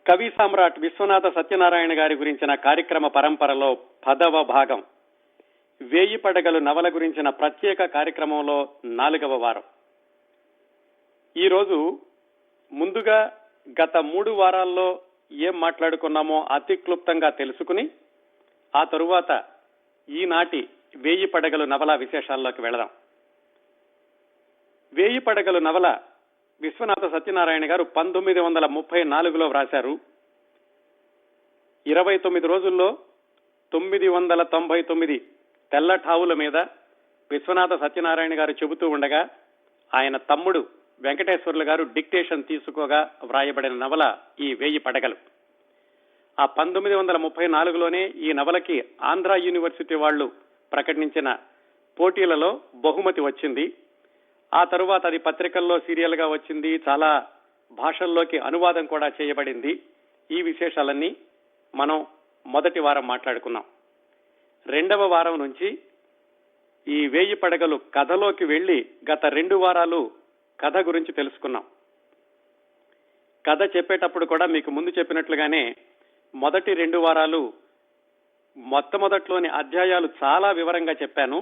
కవి సామ్రాట్ విశ్వనాథ సత్యనారాయణ గారి గురించిన కార్యక్రమ పరంపరలో 10వ భాగం వేయి పడగలు నవల గురించిన ప్రత్యేక కార్యక్రమంలో 4వ వారం. ఈరోజు ముందుగా గత 3 వారాల్లో ఏం మాట్లాడుకున్నామో అతి క్లుప్తంగా తెలుసుకుని ఆ తరువాత ఈనాటి వేయి పడగలు నవల విశేషాల్లోకి వెళదాం. వేయి పడగలు నవల విశ్వనాథ సత్యనారాయణ గారు 1934లో వ్రాశారు. 29 రోజుల్లో 999 తెల్లఠావుల మీద విశ్వనాథ సత్యనారాయణ గారు చెబుతూ ఉండగా ఆయన తమ్ముడు వెంకటేశ్వర్లు గారు డిక్టేషన్ తీసుకోగా వ్రాయబడిన నవల ఈ వేయి పడగలు. ఆ 1934లోనే ఈ నవలకి ఆంధ్ర యూనివర్సిటీ వాళ్ళు ప్రకటించిన పోటీలలో బహుమతి వచ్చింది. ఆ తరువాత అది పత్రికల్లో సీరియల్ గా వచ్చింది, చాలా భాషల్లోకి అనువాదం కూడా చేయబడింది. ఈ విశేషాలన్నీ మనం మొదటి వారం మాట్లాడుకున్నాం. 2వ వారం నుంచి ఈ వేయి పడగలు కథలోకి వెళ్లి గత 2 వారాలు కథ గురించి తెలుసుకున్నాం. కథ చెప్పేటప్పుడు కూడా మీకు ముందు చెప్పినట్లుగానే మొదటి 2 వారాలు మొట్టమొదట్లోని అధ్యాయాలు చాలా వివరంగా చెప్పాను.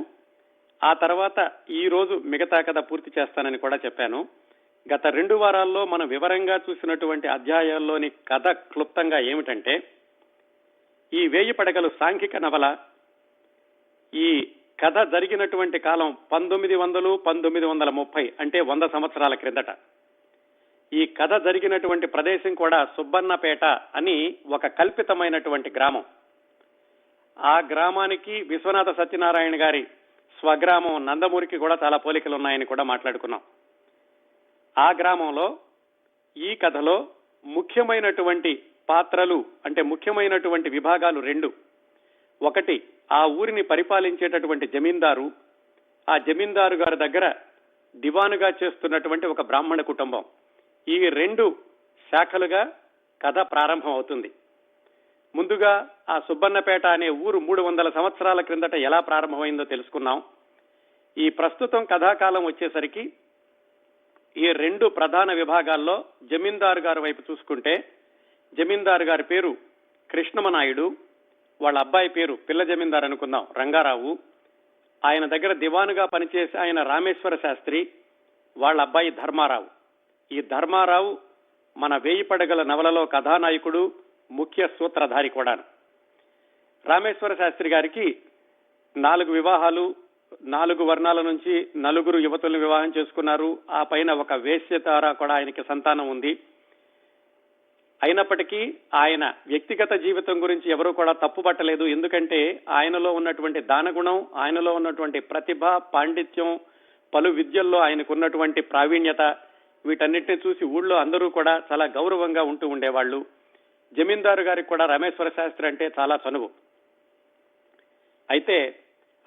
ఆ తర్వాత ఈ రోజు మిగతా కథ పూర్తి చేస్తానని కూడా చెప్పాను. గత 2 వారాల్లో మనం వివరంగా చూసినటువంటి అధ్యాయాల్లోని కథ క్లుప్తంగా ఏమిటంటే, ఈ వేయి పడగలు సాంఘిక నవల. ఈ కథ జరిగినటువంటి కాలం 1900, 1930 అంటే 100 సంవత్సరాల క్రిందట. ఈ కథ జరిగినటువంటి ప్రదేశం కూడా సుబ్బన్నపేట అని ఒక కల్పితమైనటువంటి గ్రామం. ఆ గ్రామానికి విశ్వనాథ సత్యనారాయణ గారి స్వగ్రామం నందమూరికి కూడా చాలా పోలికలు ఉన్నాయని కూడా మాట్లాడుకున్నాం. ఆ గ్రామంలో ఈ కథలో ముఖ్యమైనటువంటి పాత్రలు అంటే ముఖ్యమైనటువంటి విభాగాలు 2. ఒకటి, ఆ ఊరిని పరిపాలించేటటువంటి జమీందారు, ఆ జమీందారు గారి దగ్గర దివానుగా చేస్తున్నటువంటి ఒక బ్రాహ్మణ కుటుంబం. ఈ 2 శాఖలుగా కథ ప్రారంభం అవుతుంది. ముందుగా ఆ సుబ్బన్నపేట అనే ఊరు 300 సంవత్సరాల క్రిందట ఎలా ప్రారంభమైందో తెలుసుకున్నాం. ఈ ప్రస్తుతం కథాకాలం వచ్చేసరికి ఈ 2 ప్రధాన విభాగాల్లో జమీందారు గారి వైపు చూసుకుంటే, జమీందారు గారి పేరు కృష్ణమనాయుడు, వాళ్ళ అబ్బాయి పేరు పిల్ల జమీందారు అనుకుందాం రంగారావు, ఆయన దగ్గర దివానుగా పనిచేసి ఆయన రామేశ్వర శాస్త్రి, వాళ్ళ అబ్బాయి ధర్మారావు. ఈ ధర్మారావు మన వేయి పడగల నవలలో కథానాయకుడు, ముఖ్య సూత్రధారి కూడా. రామేశ్వర శాస్త్రి గారికి 4 వివాహాలు, 4 వర్ణాల నుంచి 4 యువతులను వివాహం చేసుకున్నారు. ఆ పైన ఒక వేశ్య ద్వారా కూడా ఆయనకి సంతానం ఉంది. అయినప్పటికీ ఆయన వ్యక్తిగత జీవితం గురించి ఎవరూ కూడా తప్పుపట్టలేదు. ఎందుకంటే ఆయనలో ఉన్నటువంటి దానగుణం, ఆయనలో ఉన్నటువంటి ప్రతిభ, పాండిత్యం, పలు విద్యల్లో ఆయనకున్నటువంటి ప్రావీణ్యత, వీటన్నిటిని చూసి ఊళ్ళో అందరూ కూడా చాలా గౌరవంగా ఉంటూ ఉండేవాళ్లు. జమీందారు గారికి కూడా రామేశ్వర శాస్త్రి అంటే చాలా చనువు. అయితే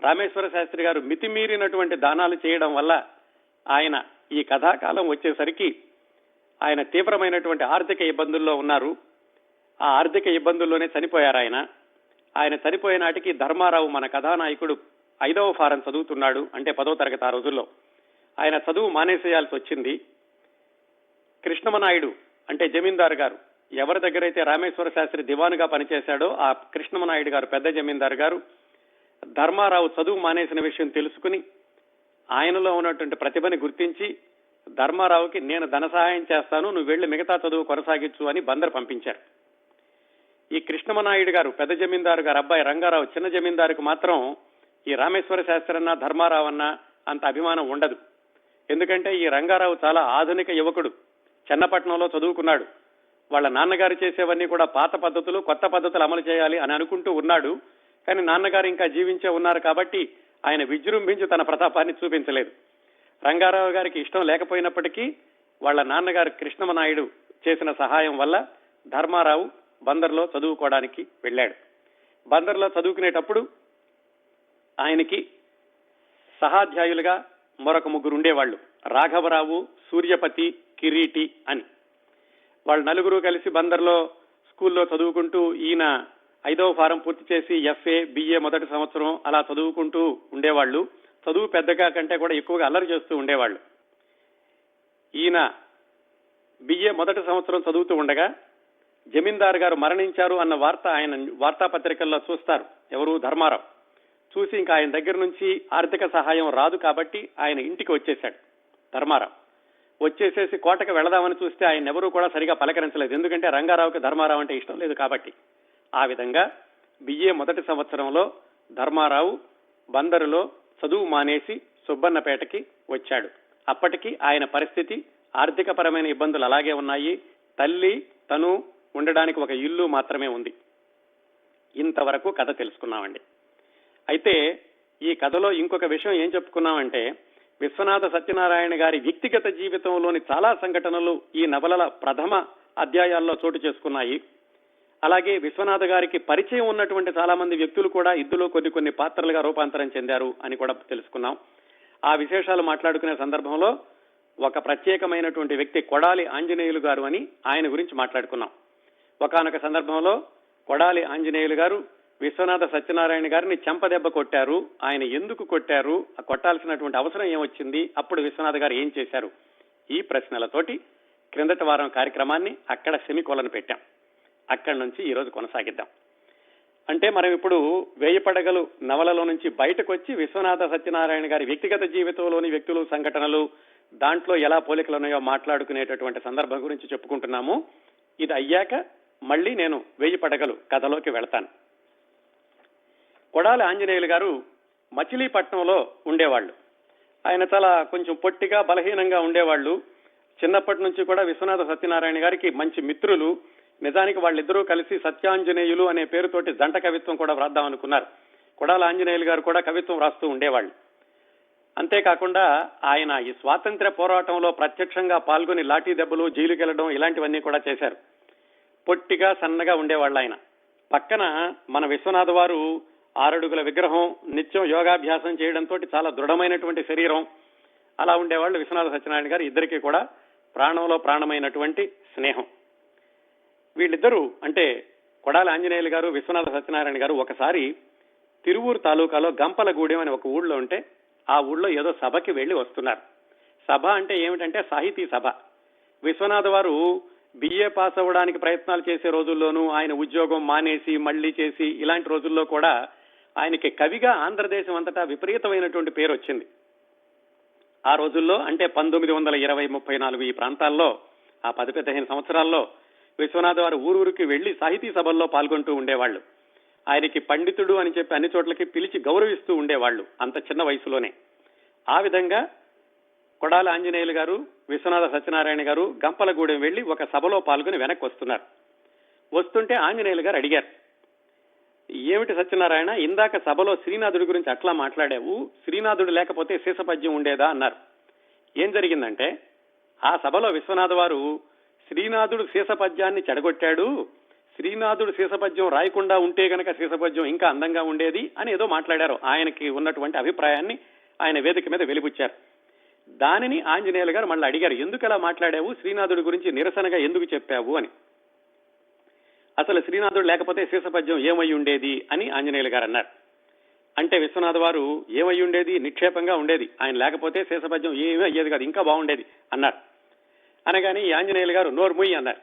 రామేశ్వర శాస్త్రి గారు మితిమీరినటువంటి దానాలు చేయడం వల్ల ఆయన ఈ కథాకాలం వచ్చేసరికి ఆయన తీవ్రమైనటువంటి ఆర్థిక ఇబ్బందుల్లో ఉన్నారు. ఆ ఆర్థిక ఇబ్బందుల్లోనే చనిపోయారు ఆయన. ఆయన చనిపోయే నాటికి ధర్మారావు మన కథానాయకుడు 5వ ఫారం చదువుతున్నాడు, అంటే 10వ తరగతి. ఆ రోజుల్లో ఆయన చదువు మానేసేయాల్సి వచ్చింది. కృష్ణమనాయుడు అంటే జమీందారు గారు ఎవరి దగ్గరైతే రామేశ్వర శాస్త్రి దివానుగా పనిచేశాడో ఆ కృష్ణమనాయుడు గారు, పెద్ద జమీందారు గారు, ధర్మారావు చదువు మానేసిన విషయం తెలుసుకుని ఆయనలో ఉన్నటువంటి ప్రతిభని గుర్తించి ధర్మారావుకి నేను ధన సహాయం చేస్తాను, నువ్వు వెళ్లి మిగతా చదువు కొనసాగించు అని బందరు పంపించారు. ఈ కృష్ణమనాయుడు గారు, పెద్ద జమీందారు గారు అబ్బాయి రంగారావు, చిన్న జమీందారుకు మాత్రం ఈ రామేశ్వర శాస్త్రి అన్నా ధర్మారావు అన్నా అంత అభిమానం ఉండదు. ఎందుకంటే ఈ రంగారావు చాలా ఆధునిక యువకుడు, చెన్నపట్నంలో చదువుకున్నాడు. వాళ్ళ నాన్నగారు చేసేవన్నీ కూడా పాత పద్ధతులు, కొత్త పద్ధతులు అమలు చేయాలి అని అనుకుంటూ ఉన్నాడు. కానీ నాన్నగారు ఇంకా జీవించే ఉన్నారు కాబట్టి ఆయన విజృంభించి తన ప్రతాపాన్ని చూపించలేదు. రంగారావు గారికి ఇష్టం లేకపోయినప్పటికీ వాళ్ళ నాన్నగారు కృష్ణమనాయుడు చేసిన సహాయం వల్ల ధర్మారావు బందర్లో చదువుకోవడానికి వెళ్ళాడు. బందర్లో చదువుకునేటప్పుడు ఆయనకి సహాధ్యాయులుగా మరొక 3 ఉండేవాళ్లు, రాఘవరావు, సూర్యపతి, కిరీటి అని. వాళ్ళు 4 కలిసి బందర్లో స్కూల్లో చదువుకుంటూ ఈయన 5వ ఫారం పూర్తి చేసి FA, BA మొదటి సంవత్సరం అలా చదువుకుంటూ ఉండేవాళ్లు. చదువు పెద్దగా కంటే కూడా ఎక్కువగా అల్లరి చేస్తూ ఉండేవాళ్లు. ఈయన BA మొదటి సంవత్సరం చదువుతూ ఉండగా జమీందారు గారు మరణించారు అన్న వార్త ఆయన వార్తాపత్రికల్లో చూస్తారు. ఎవరు? ధర్మారావు. చూసి ఇంకా ఆయన దగ్గర నుంచి ఆర్థిక సహాయం రాదు కాబట్టి ఆయన ఇంటికి వచ్చేశాడు ధర్మారావు. వచ్చేసేసి కోటకు వెళదామని చూస్తే ఆయన ఎవరూ కూడా సరిగా పలకరించలేదు. ఎందుకంటే రంగారావుకి ధర్మారావు అంటే ఇష్టం లేదు కాబట్టి. ఆ విధంగా బిఏ మొదటి సంవత్సరంలో ధర్మారావు బందరులో చదువు మానేసి సుబ్బన్నపేటకి వచ్చాడు. అప్పటికి ఆయన పరిస్థితి, ఆర్థిక పరమైన ఇబ్బందులు అలాగే ఉన్నాయి. తల్లి తను ఉండడానికి ఒక ఇల్లు మాత్రమే ఉంది. ఇంతవరకు కథ తెలుసుకున్నామండి. అయితే ఈ కథలో ఇంకొక విషయం ఏం చెప్పుకున్నామంటే, విశ్వనాథ సత్యనారాయణ గారి వ్యక్తిగత జీవితంలోని చాలా సంఘటనలు ఈ నవలల ప్రథమ అధ్యాయాల్లో చోటు చేసుకున్నాయి. అలాగే విశ్వనాథ గారికి పరిచయం ఉన్నటువంటి చాలా మంది వ్యక్తులు కూడా ఇందులో కొన్ని పాత్రలుగా రూపాంతరం చెందారు అని కూడా తెలుసుకున్నాం. ఆ విశేషాలు మాట్లాడుకునే సందర్భంలో ఒక ప్రత్యేకమైనటువంటి వ్యక్తి కొడాలి ఆంజనేయులు గారు అని ఆయన గురించి మాట్లాడుకున్నాం. ఒకానొక సందర్భంలో కొడాలి ఆంజనేయులు గారు విశ్వనాథ సత్యనారాయణ గారిని చెంపదెబ్బ కొట్టారు. ఆయన ఎందుకు కొట్టారు, కొట్టాల్సినటువంటి అవసరం ఏమొచ్చింది, అప్పుడు విశ్వనాథ గారు ఏం చేశారు, ఈ ప్రశ్నలతోటి క్రిందటి వారం కార్యక్రమాన్ని అక్కడ సెమికోలను పెట్టాం. అక్కడి నుంచి ఈ రోజు కొనసాగిద్దాం. అంటే మనం ఇప్పుడు వేయి పడగలు నవలలో నుంచి బయటకు వచ్చి విశ్వనాథ సత్యనారాయణ గారి వ్యక్తిగత జీవితంలోని వ్యక్తులు, సంఘటనలు, దాంట్లో ఎలా పోలికలు ఉన్నాయో మాట్లాడుకునేటటువంటి సందర్భం గురించి చెప్పుకుంటున్నాము. ఇది అయ్యాక మళ్ళీ నేను వేయి పడగలు కథలోకి వెళతాను. కొడాలి ఆంజనేయులు గారు మచిలీపట్నంలో ఉండేవాళ్ళు. ఆయన చాలా కొంచెం పొట్టిగా బలహీనంగా ఉండేవాళ్ళు. చిన్నప్పటి నుంచి కూడా విశ్వనాథ సత్యనారాయణ గారికి మంచి మిత్రులు. నిజానికి వాళ్ళిద్దరూ కలిసి సత్యాంజనేయులు అనే పేరుతోటి జంట కవిత్వం కూడా వ్రాద్దాం అనుకున్నారు. కొడాలి ఆంజనేయులు గారు కూడా కవిత్వం రాస్తూ ఉండేవాళ్ళు. అంతేకాకుండా ఆయన ఈ స్వాతంత్ర్య పోరాటంలో ప్రత్యక్షంగా పాల్గొని లాఠీ దెబ్బలు, జైలుకి వెళ్లడం ఇలాంటివన్నీ కూడా చేశారు. పొట్టిగా సన్నగా ఉండేవాళ్ళు ఆయన. పక్కన మన విశ్వనాథ వారు 6 అడుగుల విగ్రహం, నిత్యం యోగాభ్యాసం చేయడంతో చాలా దృఢమైనటువంటి శరీరం, అలా ఉండేవాళ్ళు విశ్వనాథ సత్యనారాయణ గారు. ఇద్దరికీ కూడా ప్రాణంలో ప్రాణమైనటువంటి స్నేహం. వీళ్ళిద్దరూ అంటే కొడాలి ఆంజనేయులు గారు, విశ్వనాథ సత్యనారాయణ గారు ఒకసారి తిరువూరు తాలూకాలో గంపలగూడెం అని ఒక ఊళ్ళో ఉంటే ఆ ఊళ్ళో ఏదో సభకి వెళ్లి వస్తున్నారు. సభ అంటే ఏమిటంటే సాహితీ సభ. విశ్వనాథ వారు బిఏ పాస్ అవ్వడానికి ప్రయత్నాలు చేసే రోజుల్లోనూ, ఆయన ఉద్యోగం మానేసి మళ్లీ చేసి ఇలాంటి రోజుల్లో కూడా ఆయనకి కవిగా ఆంధ్రదేశం అంతటా విపరీతమైనటువంటి పేరు వచ్చింది. ఆ రోజుల్లో అంటే 1920-34 ఈ ప్రాంతాల్లో, ఆ 10-15 సంవత్సరాల్లో విశ్వనాథ వారు ఊరూరికి వెళ్లి సాహితీ సభల్లో పాల్గొంటూ ఉండేవాళ్లు. ఆయనకి పండితుడు అని చెప్పి అన్ని చోట్లకి పిలిచి గౌరవిస్తూ ఉండేవాళ్లు అంత చిన్న వయసులోనే. ఆ విధంగా కొడాలి ఆంజనేయులు గారు, విశ్వనాథ సత్యనారాయణ గారు గంపలగూడెం వెళ్లి ఒక సభలో పాల్గొని వెనక్కి వస్తున్నారు. వస్తుంటే ఆంజనేయులు గారు అడిగారు, ఏమిటి సత్యనారాయణ, ఇందాక సభలో శ్రీనాథుడి గురించి అట్లా మాట్లాడావు, శ్రీనాథుడు లేకపోతే శీసపద్యం ఉండేదా అన్నారు. ఏం జరిగిందంటే ఆ సభలో విశ్వనాథ వారు శ్రీనాథుడు శీసపద్యాన్ని చెడగొట్టాడు, శ్రీనాథుడు శీసపద్యం రాయకుండా ఉంటే గనక శీసపద్యం ఇంకా అందంగా ఉండేది అని ఏదో మాట్లాడారు. ఆయనకి ఉన్నటువంటి అభిప్రాయాన్ని ఆయన వేదిక మీద వెలిబుచ్చారు. దానిని ఆంజనేయులు గారు మళ్ళీ అడిగారు, ఎందుకు అలా మాట్లాడావు, శ్రీనాథుడి గురించి నిరసనగా ఎందుకు చెప్పావు అని. అసలు శ్రీనాథుడు లేకపోతే శీసపద్యం ఏమై ఉండేది అని ఆంజనేయులు గారు అన్నారు. అంటే విశ్వనాథ వారు ఏమై ఉండేది, నిక్షేపంగా ఉండేది, ఆయన లేకపోతే శీసపద్యం ఏమీ అయ్యేది కాదు, ఇంకా బాగుండేది అన్నారు. అనగాని ఆంజనేయులు గారు నోరు ముయ్యి అన్నారు.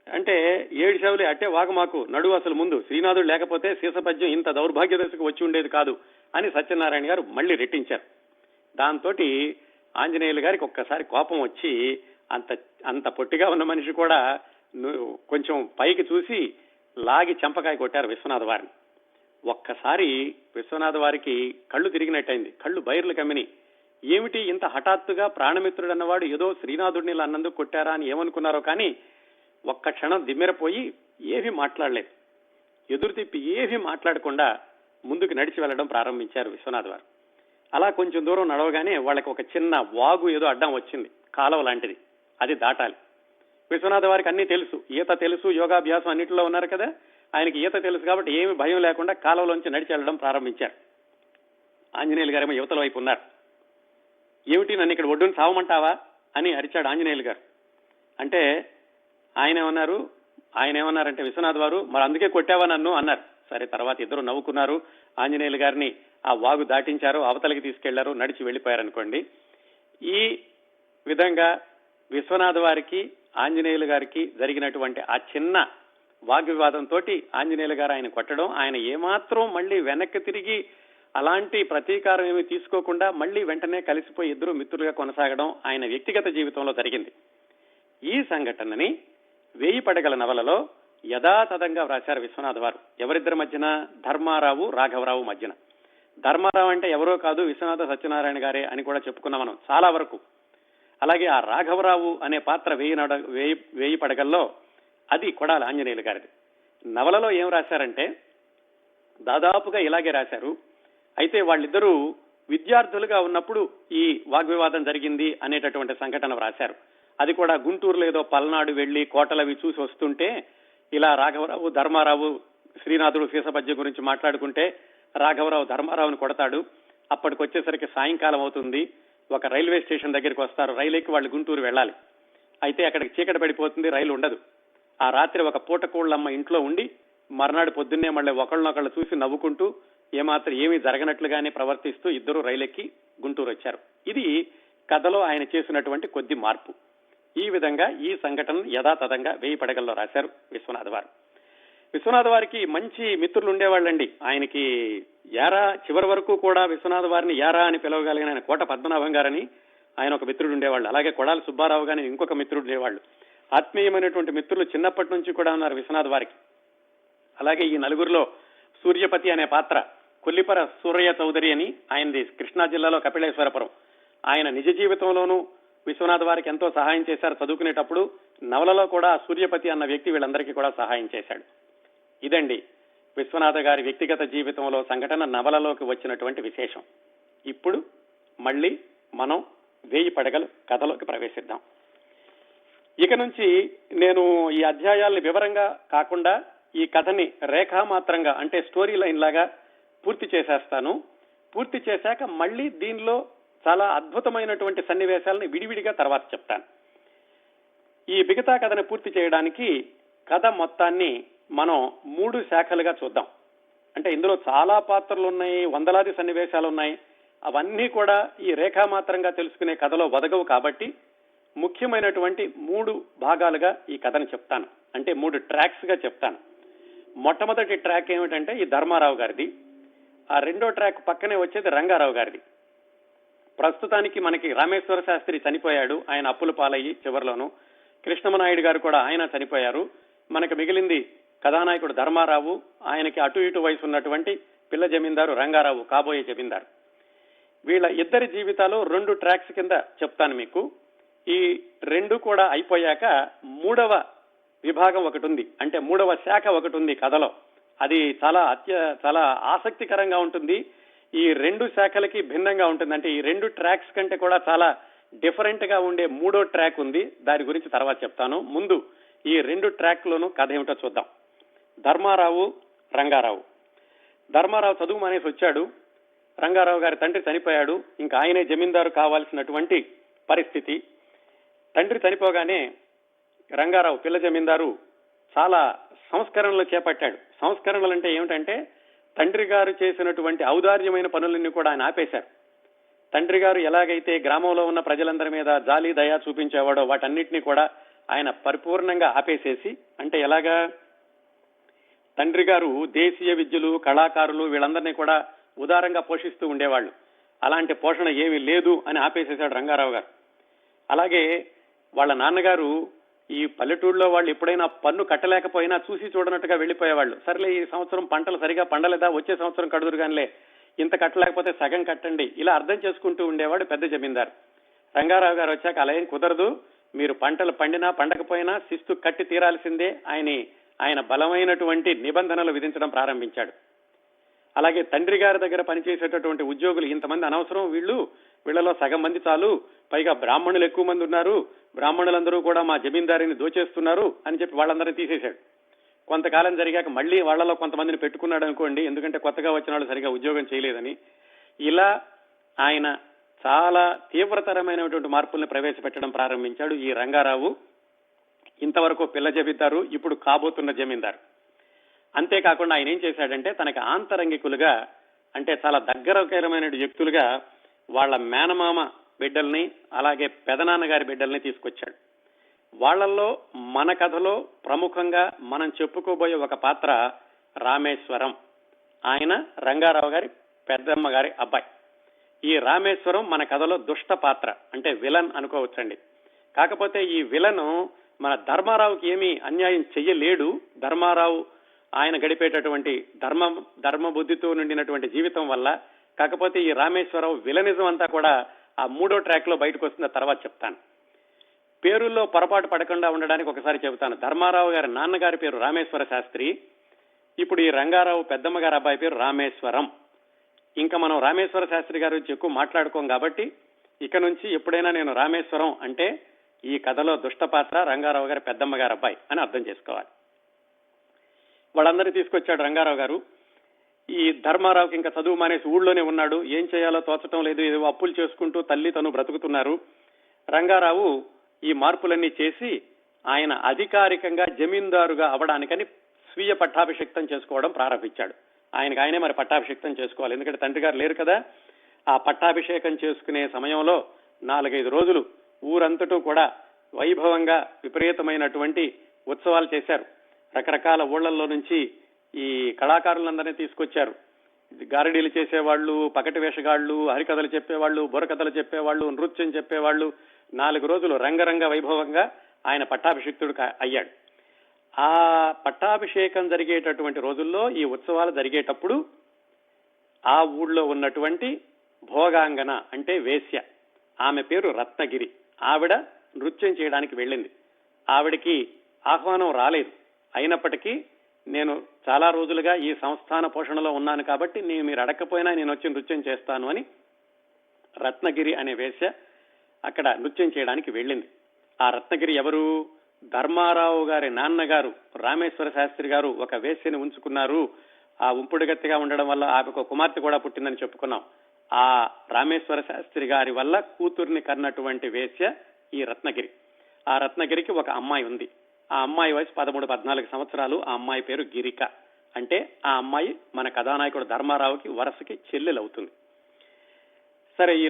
అంటే 7 చెవులే అట్టే వాగమాకు, నడువు అసలు ముందు, శ్రీనాథుడు లేకపోతే శీసపద్యం ఇంత దౌర్భాగ్య దశకు వచ్చి ఉండేది కాదు అని సత్యనారాయణ గారు మళ్లీ రెట్టించారు. దాంతో ఆంజనేయులు గారికి ఒక్కసారి కోపం వచ్చి అంత పొట్టిగా ఉన్న మనిషి కూడా కొంచెం పైకి చూసి లాగి చెంపకాయ కొట్టారు విశ్వనాథ వారిని. ఒక్కసారి విశ్వనాథ వారికి కళ్ళు తిరిగినట్టయింది, కళ్ళు బైర్లు కమ్మిని. ఏమిటి ఇంత హఠాత్తుగా ప్రాణమిత్రుడు అన్నవాడు ఏదో శ్రీనాథుడిని ఇలా అన్నందుకు కొట్టారా అని ఏమనుకున్నారో కానీ ఒక్క క్షణం దిమ్మెరపోయి ఏమీ మాట్లాడలేదు. ఎదురు తిప్పి ఏమీ మాట్లాడకుండా ముందుకు నడిచి వెళ్లడం ప్రారంభించారు విశ్వనాథ వారు. అలా కొంచెం దూరం నడవగానే వాళ్ళకి ఒక చిన్న వాగు ఏదో అడ్డం వచ్చింది, కాలువ లాంటిది, అది దాటాలి. విశ్వనాథ వారికి అన్ని తెలుసు, ఈత తెలుసు, యోగాభ్యాసం అన్నింటిలో ఉన్నారు కదా, ఆయనకి ఈత తెలుసు కాబట్టి ఏమి భయం లేకుండా కాలువలోంచి నడిచి వెళ్లడం ప్రారంభించారు. ఆంజనేయులు గారేమో యువతల వైపు ఉన్నారు. ఏమిటి నన్ను ఇక్కడ ఒడ్డును సావమంటావా అని అరిచాడు ఆంజనేయులు గారు. అంటే ఆయన ఏమన్నారంటే విశ్వనాథ వారు, మరి అందుకే కొట్టావా నన్ను అన్నారు. సరే, తర్వాత ఇద్దరు నవ్వుకున్నారు. ఆంజనేయులు గారిని ఆ వాగు దాటించారు, అవతలకి తీసుకెళ్లారు, నడిచి వెళ్లిపోయారనుకోండి. ఈ విధంగా విశ్వనాథ వారికి ఆంజనేయులు గారికి జరిగినటువంటి ఆ చిన్న వాగ్వివాదంతో ఆంజనేయులు గారు ఆయన కొట్టడం, ఆయన ఏమాత్రం మళ్ళీ వెనక్కి తిరిగి అలాంటి ప్రతీకారం ఏమి తీసుకోకుండా మళ్ళీ వెంటనే కలిసిపోయి ఇద్దరు మిత్రులుగా కొనసాగడం ఆయన వ్యక్తిగత జీవితంలో జరిగింది. ఈ సంఘటనని 1000 పడగల నవలలో యథాతథంగా వ్రాశారు విశ్వనాథ్ వారు. ఎవరిద్దరి మధ్యన? ధర్మారావు, రాఘవరావు మధ్యన. ధర్మారావు అంటే ఎవరో కాదు, విశ్వనాథ సత్యనారాయణ గారే అని కూడా చెప్పుకున్నాం మనం చాలా వరకు. అలాగే ఆ రాఘవరావు అనే పాత్ర 1000 పడగల్లో అది కొడాలి ఆంజనేయులు గారిది. నవలలో ఏం రాశారంటే దాదాపుగా ఇలాగే రాశారు. అయితే వాళ్ళిద్దరూ విద్యార్థులుగా ఉన్నప్పుడు ఈ వాగ్వివాదం జరిగింది అనేటటువంటి సంఘటన రాశారు. అది కూడా గుంటూరులో ఏదో పల్నాడు వెళ్లి కోటలవి చూసి వస్తుంటే ఇలా రాఘవరావు ధర్మారావు శ్రీనాథుడు సీసపద్య గురించి మాట్లాడుకుంటే రాఘవరావు ధర్మారావుని కొడతాడు. అప్పటికొచ్చేసరికి సాయంకాలం అవుతుంది. ఒక రైల్వే స్టేషన్ దగ్గరికి వస్తారు. రైలు ఎక్కి వాళ్ళు గుంటూరు వెళ్ళాలి. అయితే అక్కడికి చీకటి పడిపోతుంది, రైలు ఉండదు. ఆ రాత్రి ఒక పూటకోళ్ళమ్మ ఇంట్లో ఉండి మర్నాడు పొద్దున్నే మళ్ళీ ఒకళ్ళనొకళ్ళు చూసి నవ్వుకుంటూ ఏమాత్రం ఏమీ జరగనట్లుగానే ప్రవర్తిస్తూ ఇద్దరు రైలెక్కి గుంటూరు వచ్చారు. ఇది కథలో ఆయన చేసినటువంటి కొద్ది మార్పు. ఈ విధంగా ఈ సంఘటన యథాతథంగా 1000 పడగల్లో రాశారు విశ్వనాథ్ వారు. విశ్వనాథ్ వారికి మంచి మిత్రులు ఉండేవాళ్ళండి. ఆయనకి యారా చివరి వరకు కూడా విశ్వనాథ్ వారిని యారా అని పిలవగలిగిన ఆయన కోట పద్మనాభం గారని ఆయన ఒక మిత్రుడు ఉండేవాళ్ళు. అలాగే కొడాలి సుబ్బారావు గారిని ఇంకొక మిత్రుడు ఉండేవాళ్ళు. ఆత్మీయమైనటువంటి మిత్రులు చిన్నప్పటి నుంచి కూడా ఉన్నారు విశ్వనాథ్ వారికి. అలాగే ఈ నలుగురిలో సూర్యపతి అనే పాత్ర కొల్లిపర సూరయ్య చౌదరి అని ఆయనది కృష్ణా జిల్లాలో కపిలేశ్వరపురం. ఆయన నిజ జీవితంలోనూ విశ్వనాథ్ వారికి ఎంతో సహాయం చేశారు. చదువుకునేటప్పుడు నవలలో కూడా సూర్యపతి అన్న వ్యక్తి వీళ్ళందరికీ కూడా సహాయం చేశాడు. ఇదండి విశ్వనాథ గారి వ్యక్తిగత జీవితంలో సంఘటన నవలలోకి వచ్చినటువంటి విశేషం. ఇప్పుడు మళ్ళీ మనం 1000 పడగలు కథలోకి ప్రవేశిద్దాం. ఇక నుంచి నేను ఈ అధ్యాయాల్ని వివరంగా కాకుండా ఈ కథని రేఖామాత్రంగా అంటే స్టోరీ లైన్ లాగా పూర్తి చేసేస్తాను. పూర్తి చేశాక మళ్ళీ దీనిలో చాలా అద్భుతమైనటువంటి సన్నివేశాలను విడివిడిగా తర్వాత చెప్తాను. ఈ మిగతా కథని పూర్తి చేయడానికి కథ మొత్తాన్ని మనం 3 శాఖలుగా చూద్దాం. అంటే ఇందులో చాలా పాత్రలు ఉన్నాయి, వందలాది సన్నివేశాలు ఉన్నాయి. అవన్నీ కూడా ఈ రేఖామాత్రంగా తెలుసుకునే కథలో వదగవు కాబట్టి ముఖ్యమైనటువంటి 3 భాగాలుగా ఈ కథను చెప్తాను. అంటే 3 ట్రాక్స్ గా చెప్తాను. మొట్టమొదటి ట్రాక్ ఏమిటంటే ఈ ధర్మారావు గారిది. ఆ రెండో ట్రాక్ పక్కనే వచ్చేది రంగారావు గారిది. ప్రస్తుతానికి మనకి రామేశ్వర శాస్త్రి చనిపోయాడు, ఆయన అప్పుల పాలయ్యి చివరిలోను. కృష్ణమనాయుడు గారు కూడా ఆయన చనిపోయారు. మనకు మిగిలింది కథానాయకుడు ధర్మారావు, ఆయనకి అటు ఇటు వయసు ఉన్నటువంటి పిల్ల జమీందారు రంగారావు, కాబోయే జమీందారు. వీళ్ళ ఇద్దరి జీవితాలు 2 ట్రాక్స్ కింద చెప్తాను మీకు. ఈ 2 కూడా అయిపోయాక 3వ విభాగం ఒకటి ఉంది, అంటే 3వ శాఖ ఒకటి ఉంది కథలో. అది చాలా ఆసక్తికరంగా ఉంటుంది. ఈ 2 శాఖలకి భిన్నంగా ఉంటుంది. అంటే ఈ 2 ట్రాక్స్ కంటే కూడా చాలా డిఫరెంట్ గా ఉండే 3వ ట్రాక్ ఉంది. దాని గురించి తర్వాత చెప్తాను. ముందు ఈ 2 ట్రాక్లోనూ కథ ఏమిటో చూద్దాం. ధర్మారావు, రంగారావు. ధర్మారావు చదువు మానేసి వచ్చాడు. రంగారావు గారి తండ్రి చనిపోయాడు. ఇంకా ఆయనే జమీందారు కావాల్సినటువంటి పరిస్థితి. తండ్రి చనిపోగానే రంగారావు పిల్ల జమీందారు చాలా సంస్కరణలు చేపట్టాడు. సంస్కరణలు అంటే ఏమిటంటే తండ్రి గారు చేసినటువంటి ఔదార్యమైన పనులన్నీ కూడా ఆయన ఆపేశారు. తండ్రి గారు ఎలాగైతే గ్రామంలో ఉన్న ప్రజలందరి మీద జాలి దయ చూపించేవాడో వాటన్నిటినీ కూడా ఆయన పరిపూర్ణంగా ఆపేసేసి, అంటే ఎలాగా తండ్రి గారు దేశీయ విద్యలు కళాకారులు వీళ్ళందరినీ కూడా ఉదారంగా పోషిస్తూ ఉండేవాళ్ళు. అలాంటి పోషణ ఏమీ లేదు అని ఆపేసేశాడు రంగారావు గారు. అలాగే వాళ్ళ నాన్నగారు ఈ పల్లెటూరులో వాళ్ళు ఎప్పుడైనా పన్ను కట్టలేకపోయినా చూసి చూడనట్టుగా వెళ్లిపోయేవాళ్ళు. సర్లే ఈ సంవత్సరం పంటలు సరిగా పండలేదా, వచ్చే సంవత్సరం కడుదురు గానిలే, ఇంత కట్టలేకపోతే సగం కట్టండి, ఇలా అర్థం చేసుకుంటూ ఉండేవాడు పెద్ద జమీందారు. రంగారావు గారు వచ్చాక అలా ఏం కుదరదు, మీరు పంటలు పండినా పండకపోయినా శిస్తు కట్టి తీరాల్సిందే ఆయన బలమైనటువంటి నిబంధనలు విధించడం ప్రారంభించాడు. అలాగే తండ్రి గారి దగ్గర పనిచేసేటటువంటి ఉద్యోగులు ఇంతమంది అనవసరం, వీళ్ళలో సగం మంది చాలు, పైగా బ్రాహ్మణులు ఎక్కువ మంది ఉన్నారు, బ్రాహ్మణులందరూ కూడా మా జమీందారిని దోచేస్తున్నారు అని చెప్పి వాళ్ళందరినీ తీసేశాడు. కొంతకాలం జరిగాక మళ్ళీ వాళ్లలో కొంతమందిని పెట్టుకున్నాడు అనుకోండి, ఎందుకంటే కొత్తగా వచ్చిన వాళ్ళు సరిగా ఉద్యోగం చేయలేదని. ఇలా ఆయన చాలా తీవ్రతరమైనటువంటి మార్పుల్ని ప్రవేశపెట్టడం ప్రారంభించాడు ఈ రంగారావు. ఇంతవరకు పిల్ల జమీందారు, ఇప్పుడు కాబోతున్న జమీందారు. అంతేకాకుండా ఆయన ఏం చేశాడంటే తనకి ఆంతరంగికులుగా, అంటే చాలా దగ్గరకరమైన వ్యక్తులుగా వాళ్ళ మేనమామ బిడ్డల్ని అలాగే పెదనాన్నగారి బిడ్డల్ని తీసుకొచ్చాడు. వాళ్ళల్లో మన కథలో ప్రముఖంగా మనం చెప్పుకోబోయే ఒక పాత్ర రామేశ్వరం. ఆయన రంగారావు గారి పెద్దమ్మ గారి అబ్బాయి. ఈ రామేశ్వరం మన కథలో దుష్ట పాత్ర, అంటే విలన్ అనుకోవచ్చండి. కాకపోతే ఈ విలను మన ధర్మారావుకి ఏమీ అన్యాయం చెయ్యలేడు. ధర్మారావు ఆయన గడిపేటటువంటి ధర్మ బుద్ధితో నిండినటువంటి జీవితం వల్ల. కాకపోతే ఈ రామేశ్వరరావు విలనిజం అంతా కూడా ఆ 3వ ట్రాక్ లో బయటకు వస్తున్న తర్వాత చెప్తాను. పేరుల్లో పొరపాటు పడకుండా ఉండడానికి ఒకసారి చెబుతాను. ధర్మారావు గారి నాన్నగారి పేరు రామేశ్వర శాస్త్రి. ఇప్పుడు ఈ రంగారావు పెద్దమ్మ గారి అబ్బాయి పేరు రామేశ్వరం. ఇంకా మనం రామేశ్వర శాస్త్రి గారి గురించి ఎక్కువ మాట్లాడుకోం కాబట్టి ఇక నుంచి ఎప్పుడైనా నేను రామేశ్వరం అంటే ఈ కథలో దుష్ట పాత్ర రంగారావు గారి పెద్దమ్మ గారి అబ్బాయి అని అర్థం చేసుకోవాలి. వాళ్ళందరినీ తీసుకొచ్చాడు రంగారావు గారు. ఈ ధర్మారావుకి ఇంకా చదువు మానేసి ఊళ్ళోనే ఉన్నాడు. ఏం చేయాలో తోచటం లేదు. ఏదో అప్పులు చేసుకుంటూ తల్లి తను బ్రతుకుతున్నారు. రంగారావు ఈ మార్పులన్నీ చేసి ఆయన అధికారికంగా జమీందారుగా అవడానికని స్వీయ పట్టాభిషిక్తం చేసుకోవడం ప్రారంభించాడు. ఆయనే మరి పట్టాభిషిక్తం చేసుకోవాలి, ఎందుకంటే తండ్రి గారు లేరు కదా. ఆ పట్టాభిషేకం చేసుకునే సమయంలో 4-5 రోజులు ఊరంతటూ కూడా వైభవంగా విపరీతమైనటువంటి ఉత్సవాలు చేశారు. రకరకాల ఊళ్ళల్లో నుంచి ఈ కళాకారులందరినీ తీసుకొచ్చారు. గారడీలు చేసేవాళ్ళు, పకటి వేషగాళ్లు, హరికథలు చెప్పేవాళ్ళు, బుర్రకథలు చెప్పేవాళ్ళు, నృత్యం చెప్పేవాళ్ళు. 4 రోజులు రంగరంగ వైభవంగా ఆయన పట్టాభిషిక్తుడు అయ్యాడు. ఆ పట్టాభిషేకం జరిగేటటువంటి రోజుల్లో ఈ ఉత్సవాలు జరిగేటప్పుడు ఆ ఊళ్ళో ఉన్నటువంటి భోగాంగన అంటే వేశ్య, ఆమె పేరు రత్నగిరి, ఆవిడ నృత్యం చేయడానికి వెళ్ళింది. ఆవిడికి ఆహ్వానం రాలేదు. అయినప్పటికీ నేను చాలా రోజులుగా ఈ సంస్థాన పోషణలో ఉన్నాను కాబట్టి మీరు అడగకపోయినా నేను వచ్చి నృత్యం చేస్తాను అని రత్నగిరి అనే వేశ్య అక్కడ నృత్యం చేయడానికి వెళ్ళింది. ఆ రత్నగిరి ఎవరు? ధర్మారావు గారి నాన్నగారు రామేశ్వర శాస్త్రి గారు ఒక వేశ్యని ఉంచుకున్నారు. ఆ ఉంపుడుగత్తిగా ఉండడం వల్ల ఆమెకు కుమార్తె కూడా పుట్టిందని చెప్పుకున్నాం. ఆ రామేశ్వర శాస్త్రి గారి వల్ల కూతుర్ని కన్నటువంటి వేశ్య ఈ రత్నగిరి. ఆ రత్నగిరికి ఒక అమ్మాయి ఉంది. ఆ అమ్మాయి వయసు 13-14 సంవత్సరాలు. ఆ అమ్మాయి పేరు గిరిక. అంటే ఆ అమ్మాయి మన కథానాయకుడు ధర్మారావుకి వరసకి చెల్లెలు అవుతుంది. సరే, ఈ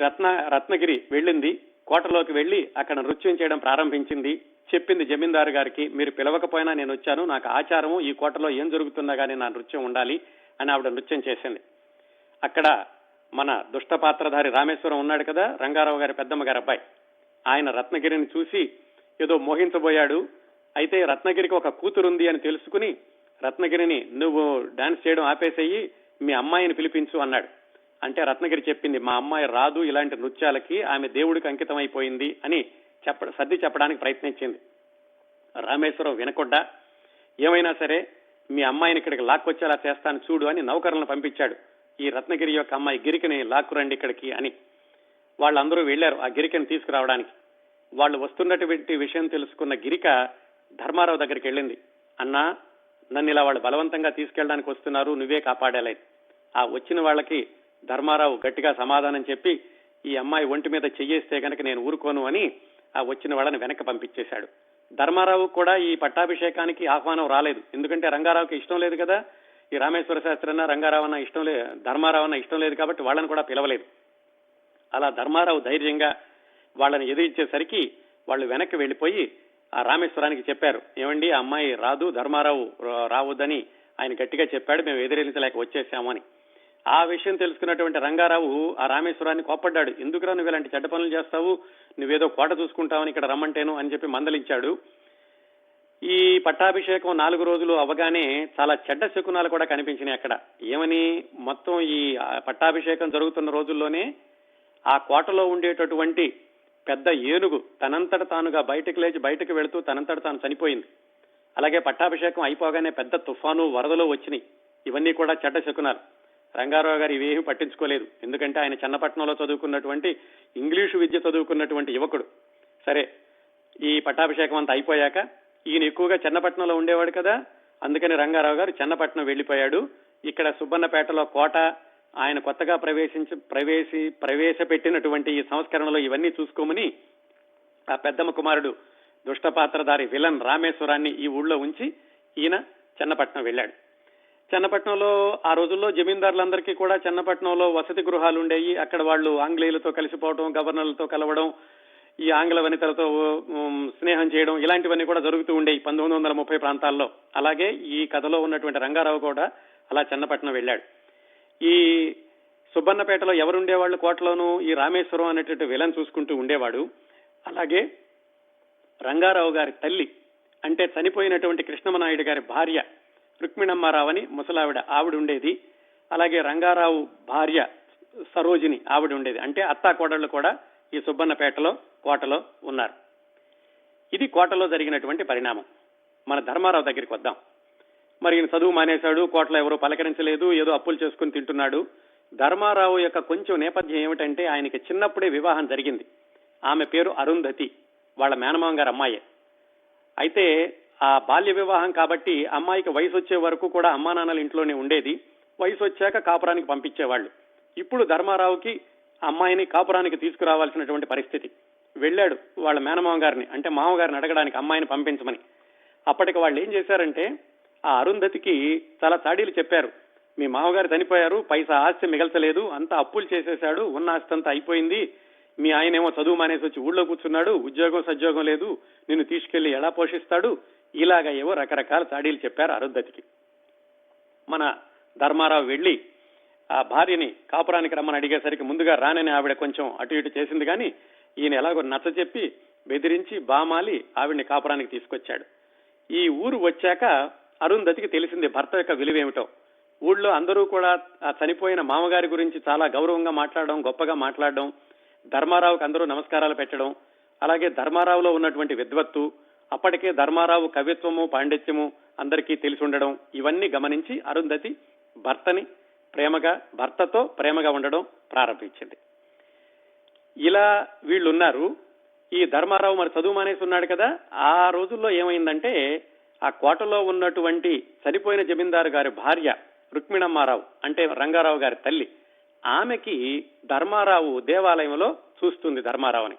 రత్నగిరి వెళ్ళింది. కోటలోకి వెళ్లి అక్కడ నృత్యం చేయడం ప్రారంభించింది. చెప్పింది జమీందారు గారికి, మీరు పిలవకపోయినా నేను వచ్చాను, నాకు ఆచారము, ఈ కోటలో ఏం జరుగుతున్నా కానీ నా నృత్యం ఉండాలి అని ఆవిడ నృత్యం చేసింది. అక్కడ మన దుష్ట పాత్రధారి రామేశ్వరం ఉన్నాడు కదా, రంగారావు గారి పెద్దమ్మ గారి అబ్బాయి. ఆయన రత్నగిరిని చూసి ఏదో మోహించబోయాడు. అయితే రత్నగిరికి ఒక కూతురుంది అని తెలుసుకుని రత్నగిరిని, నువ్వు డాన్స్ చేయడం ఆపేసేయి, మీ అమ్మాయిని పిలిపించు అన్నాడు. అంటే రత్నగిరి చెప్పింది, మా అమ్మాయి రాదు ఇలాంటి నృత్యాలకి, ఆమె దేవుడికి అంకితం అయిపోయింది అని సర్ది చెప్పడానికి ప్రయత్నించింది. రామేశ్వరం వినకుండా, ఏమైనా సరే మీ అమ్మాయిని ఇక్కడికి లాక్కొచ్చేలా చేస్తాను చూడు అని నౌకర్లను పంపించాడు. ఈ రత్నగిరి యొక్క అమ్మాయి గిరికని లాక్కురండి ఇక్కడికి అని. వాళ్ళందరూ వెళ్లారు ఆ గిరికని తీసుకురావడానికి. వాళ్ళు వస్తున్నటువంటి విషయం తెలుసుకున్న గిరిక ధర్మారావు దగ్గరికి వెళ్ళింది. అన్నా, నన్ను ఇలా వాళ్ళు బలవంతంగా తీసుకెళ్ళడానికి వస్తున్నారు, నువ్వే కాపాడలేదు. ఆ వచ్చిన వాళ్ళకి ధర్మారావు గట్టిగా సమాధానం చెప్పి, ఈ అమ్మాయి ఒంటి మీద చెయ్యేస్తే కనుక నేను ఊరుకోను అని ఆ వచ్చిన వాళ్ళని వెనక్కి పంపించేశాడు. ధర్మారావు కూడా ఈ పట్టాభిషేకానికి ఆహ్వానం రాలేదు. ఎందుకంటే రంగారావుకి ఇష్టం లేదు కదా. ఈ రామేశ్వర శాస్త్రి అన్న రంగారావు అన్న ఇష్టం లేదు, ధర్మారావు అన్న ఇష్టం లేదు కాబట్టి వాళ్ళని కూడా పిలవలేదు. అలా ధర్మారావు ధైర్యంగా వాళ్ళని ఎదిరించేసరికి వాళ్ళు వెనక్కి వెళ్లిపోయి ఆ రామేశ్వరానికి చెప్పారు, ఏమండి ఆ అమ్మాయి రాదు, ధర్మారావు రావద్దని ఆయన గట్టిగా చెప్పాడు, మేము ఎదిరించలేక వచ్చేసాము అని. ఆ విషయం తెలుసుకున్నటువంటి రంగారావు ఆ రామేశ్వరాన్ని కోప్పడ్డాడు. ఎందుకురా నువ్వు ఇలాంటి చెడ్డ పనులు చేస్తావు, నువ్వేదో కోట చూసుకుంటావని ఇక్కడ రమ్మంటేను అని చెప్పి మందలించాడు. ఈ పట్టాభిషేకం 4 రోజులు అవగానే చాలా చెడ్డ శకునాలు కూడా కనిపించినాయి అక్కడ. ఏమని? మొత్తం ఈ పట్టాభిషేకం జరుగుతున్న రోజుల్లోనే ఆ కోటలో ఉండేటటువంటి పెద్ద ఏనుగు తనంతట తానుగా బయటకు లేచి బయటకు వెళుతూ తనంతట తాను చనిపోయింది. అలాగే పట్టాభిషేకం అయిపోగానే పెద్ద తుఫాను, వరదలు వచ్చినాయి. ఇవన్నీ కూడా చెడ్డ శకునాలు. రంగారావు గారు ఇవేమీ పట్టించుకోలేదు. ఎందుకంటే ఆయన చన్నపట్నంలో చదువుకున్నటువంటి ఇంగ్లీషు విద్య చదువుకున్నటువంటి యువకుడు. సరే, ఈ పట్టాభిషేకం అంతా అయిపోయాక ఈయన ఎక్కువగా చన్నపట్నంలో ఉండేవాడు కదా, అందుకని రంగారావు గారు చన్నపట్నం వెళ్లిపోయాడు. ఇక్కడ సుబ్బన్నపేటలో కోట, ఆయన కొత్తగా ప్రవేశపెట్టినటువంటి ఈ సంస్కరణలో ఇవన్నీ చూసుకోమని ఆ పెద్దమ్మ కుమారుడు దుష్టపాత్రధారి విలన్ రామేశ్వరాన్ని ఈ ఊళ్ళో ఉంచి ఈయన చన్నపట్నం వెళ్ళాడు. చన్నపట్నంలో ఆ రోజుల్లో జమీందారులందరికీ కూడా చన్నపట్నంలో వసతి గృహాలు ఉండేవి. అక్కడ వాళ్ళు ఆంగ్లేయులతో కలిసిపోవడం, గవర్నర్లతో కలవడం, ఈ ఆంగ్ల వనితలతో స్నేహం చేయడం ఇలాంటివన్నీ కూడా జరుగుతూ ఉండేవి 1930 ప్రాంతాల్లో. అలాగే ఈ కథలో ఉన్నటువంటి రంగారావు కూడా అలా చెన్నపట్నం వెళ్ళాడు. ఈ సుబ్బన్నపేటలో ఎవరుండేవాళ్ళు కోటలోనూ ఈ రామేశ్వరం అనేటువంటి విలన్ చూసుకుంటూ ఉండేవాడు. అలాగే రంగారావు గారి తల్లి అంటే చనిపోయినటువంటి కృష్ణమనాయుడు గారి భార్య రుక్మిణమ్మారావు అని ఆవిడ ఉండేది. అలాగే రంగారావు భార్య సరోజిని ఆవిడ ఉండేది. అంటే అత్తా కోడళ్లు కూడా ఈ సుబ్బన్నపేటలో కోటలో ఉన్నారు. ఇది కోటలో జరిగినటువంటి పరిణామం. మన ధర్మారావు దగ్గరికి వద్దాం. మరి ఈయన చదువు మానేశాడు, కోటలో ఎవరో పలకరించలేదు, ఏదో అప్పులు చేసుకుని తింటున్నాడు. ధర్మారావు యొక్క కొంచెం నేపథ్యం ఏమిటంటే ఆయనకి చిన్నప్పుడే వివాహం జరిగింది. ఆమె పేరు అరుంధతి, వాళ్ళ మేనమామ గారు అమ్మాయే. అయితే ఆ బాల్య వివాహం కాబట్టి అమ్మాయికి వయసు వచ్చే వరకు కూడా అమ్మా నాన్నల ఇంట్లోనే ఉండేది. వయసు వచ్చాక కాపురానికి పంపించేవాళ్ళు. ఇప్పుడు ధర్మారావుకి అమ్మాయిని కాపురానికి తీసుకురావాల్సినటువంటి పరిస్థితి. వెళ్ళాడు వాళ్ళ మేనమామ గారిని అంటే మామగారిని అడగడానికి అమ్మాయిని పంపించమని. అప్పటికి వాళ్ళు ఏం చేశారంటే ఆ అరుంధతికి చాలా చాడీలు చెప్పారు. మీ మామగారు చనిపోయారు, పైసా ఆస్తి మిగల్చలేదు, అంతా అప్పులు చేసేశాడు, ఉన్న ఆస్తి అంతా అయిపోయింది, మీ ఆయనేమో చదువు మానేసి వచ్చి ఊళ్ళో కూర్చున్నాడు, ఉద్యోగం సద్యోగం లేదు, నిన్ను తీసుకెళ్లి ఎలా పోషిస్తాడు, ఇలాగ ఏవో రకరకాల చాడీలు చెప్పారు అరుంధతికి. మన ధర్మారావు వెళ్లి ఆ భార్యని కాపురానికి రమ్మని అడిగేసరికి ముందుగా రానని ఆవిడ కొంచెం అటు ఇటు చేసింది, కానీ ఈయన ఎలాగో నచ్చ చెప్పి బెదిరించి బామాలి ఆవిడ్ని కాపురానికి తీసుకొచ్చాడు. ఈ ఊరు వచ్చాక అరుంధతికి తెలిసింది భర్త యొక్క విలువేమిటో. ఊళ్ళో అందరూ కూడా ఆ చనిపోయిన మామగారి గురించి చాలా గౌరవంగా మాట్లాడడం, గొప్పగా మాట్లాడడం, ధర్మారావుకి అందరూ నమస్కారాలు పెట్టడం, అలాగే ధర్మారావులో ఉన్నటువంటి విద్వత్తు, అప్పటికే ధర్మారావు కవిత్వము పాండిత్యము అందరికీ తెలిసి ఉండడం, ఇవన్నీ గమనించి అరుంధతి భర్తతో ప్రేమగా ఉండడం ప్రారంభించింది. ఇలా వీళ్ళున్నారు. ఈ ధర్మారావు మరి చదువు మానేసి ఉన్నాడు కదా. ఆ రోజుల్లో ఏమైందంటే ఆ కోటలో ఉన్నటువంటి చనిపోయిన జమీందారు గారి భార్య రుక్మిణమ్మారావు అంటే రంగారావు గారి తల్లి, ఆమెకి ధర్మారావు దేవాలయంలో చూస్తుంది ధర్మారావుని.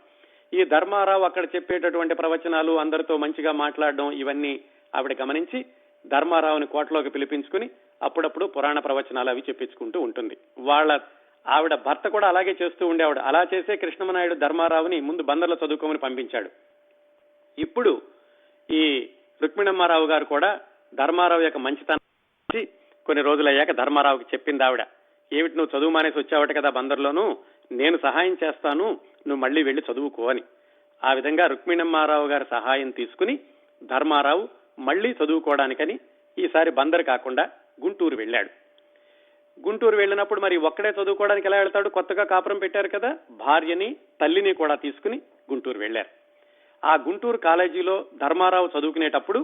ఈ ధర్మారావు అక్కడ చెప్పేటటువంటి ప్రవచనాలు, అందరితో మంచిగా మాట్లాడడం, ఇవన్నీ ఆవిడ గమనించి ధర్మారావుని కోటలోకి పిలిపించుకుని అప్పుడప్పుడు పురాణ ప్రవచనాలు అవి చెప్పించుకుంటూ ఉంటుంది. ఆవిడ భర్త కూడా అలాగే చేస్తూ ఉండేవాడు. అలా చేసే కృష్ణమనాయుడు ధర్మారావుని ముందు బందర్లో చదువుకోమని పంపించాడు. ఇప్పుడు ఈ రుక్మిణమ్మారావు గారు కూడా ధర్మారావు యొక్క మంచితనం కొన్ని రోజులయ్యాక ధర్మారావుకి చెప్పింది ఆవిడ, ఏమిటి నువ్వు చదువు మానేసి వచ్చావట కదా బందర్లోను, నేను సహాయం చేస్తాను, నువ్వు మళ్ళీ వెళ్లి చదువుకో అని. ఆ విధంగా రుక్మిణమ్మారావు గారి సహాయం తీసుకుని ధర్మారావు మళ్లీ చదువుకోవడానికని ఈసారి బందర్ కాకుండా గుంటూరు వెళ్ళాడు. గుంటూరు వెళ్ళినప్పుడు మరి ఒక్కడే చదువుకోవడానికి ఎలా వెళ్తాడు, కొత్తగా కాపురం పెట్టారు కదా, భార్యని తల్లిని కూడా తీసుకుని గుంటూరు వెళ్ళారు. ఆ గుంటూరు కాలేజీలో ధర్మారావు చదువుకునేటప్పుడు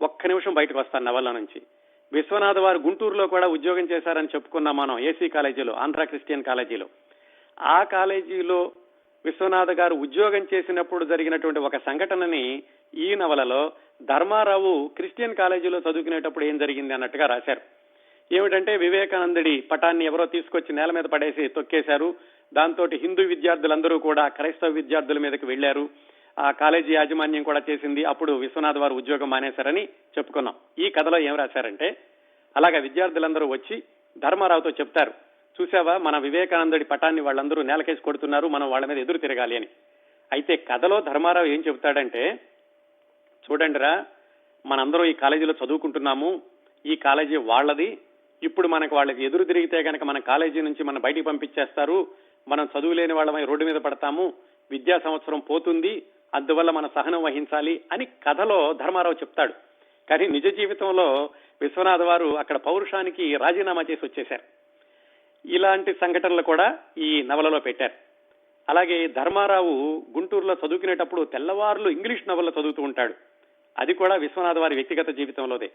ఒక్క నిమిషం బయటకు వస్తాను నవల్ల నుంచి. విశ్వనాథ వారు గుంటూరులో కూడా ఉద్యోగం చేశారని చెప్పుకున్నాం మనం, ఏసీ కాలేజీలో, ఆంధ్ర క్రిస్టియన్ కాలేజీలో. ఆ కాలేజీలో విశ్వనాథ గారు ఉద్యోగం చేసినప్పుడు జరిగినటువంటి ఒక సంఘటనని ఈ నవలలో ధర్మారావు క్రిస్టియన్ కాలేజీలో చదువుకునేటప్పుడు ఏం జరిగింది అన్నట్టుగా రాశారు. ఏమిటంటే వివేకానందుడి పటాన్ని ఎవరో తీసుకొచ్చి నేల మీద పడేసి తొక్కేశారు. దాంతో హిందూ విద్యార్థులందరూ కూడా క్రైస్తవ విద్యార్థుల మీదకి వెళ్లారు. ఆ కాలేజీ యాజమాన్యం కూడా చేసింది. అప్పుడు విశ్వనాథ్ వారు ఉద్యోగం మానేశారని చెప్పుకున్నాం. ఈ కథలో ఏం రాశారంటే అలాగా విద్యార్థులందరూ వచ్చి ధర్మారావుతో చెప్తారు, చూసావా మన వివేకానందుడి పటాన్ని వాళ్ళందరూ నేలకేసి కొడుతున్నారు, మనం వాళ్ళ మీద ఎదురు తిరగాలి అని. అయితే కథలో ధర్మారావు ఏం చెప్తాడంటే, చూడండిరా మనందరం ఈ కాలేజీలో చదువుకుంటున్నాము, ఈ కాలేజీ వాళ్ళది, ఇప్పుడు మనకు వాళ్ళకి ఎదురు తిరిగితే కనుక మన కాలేజీ నుంచి మనం బయటికి పంపించేస్తారు, మనం చదువులేని వాళ్ళమై రోడ్డు మీద పడతాము, విద్యా సంవత్సరం పోతుంది, అందువల్ల మన సహనం వహించాలి అని కథలో ధర్మారావు చెప్తాడు. కానీ నిజ జీవితంలో విశ్వనాథ్ వారు అక్కడ పౌరుషానికి రాజీనామా చేసి వచ్చేశారు. ఇలాంటి సంఘటనలు కూడా ఈ నవలలో పెట్టారు. అలాగే ధర్మారావు గుంటూరులో చదువుకునేటప్పుడు తెల్లవారులు ఇంగ్లీష్ నవల్లో చదువుతూ ఉంటాడు. అది కూడా విశ్వనాథ వారి వ్యక్తిగత జీవితంలోదే.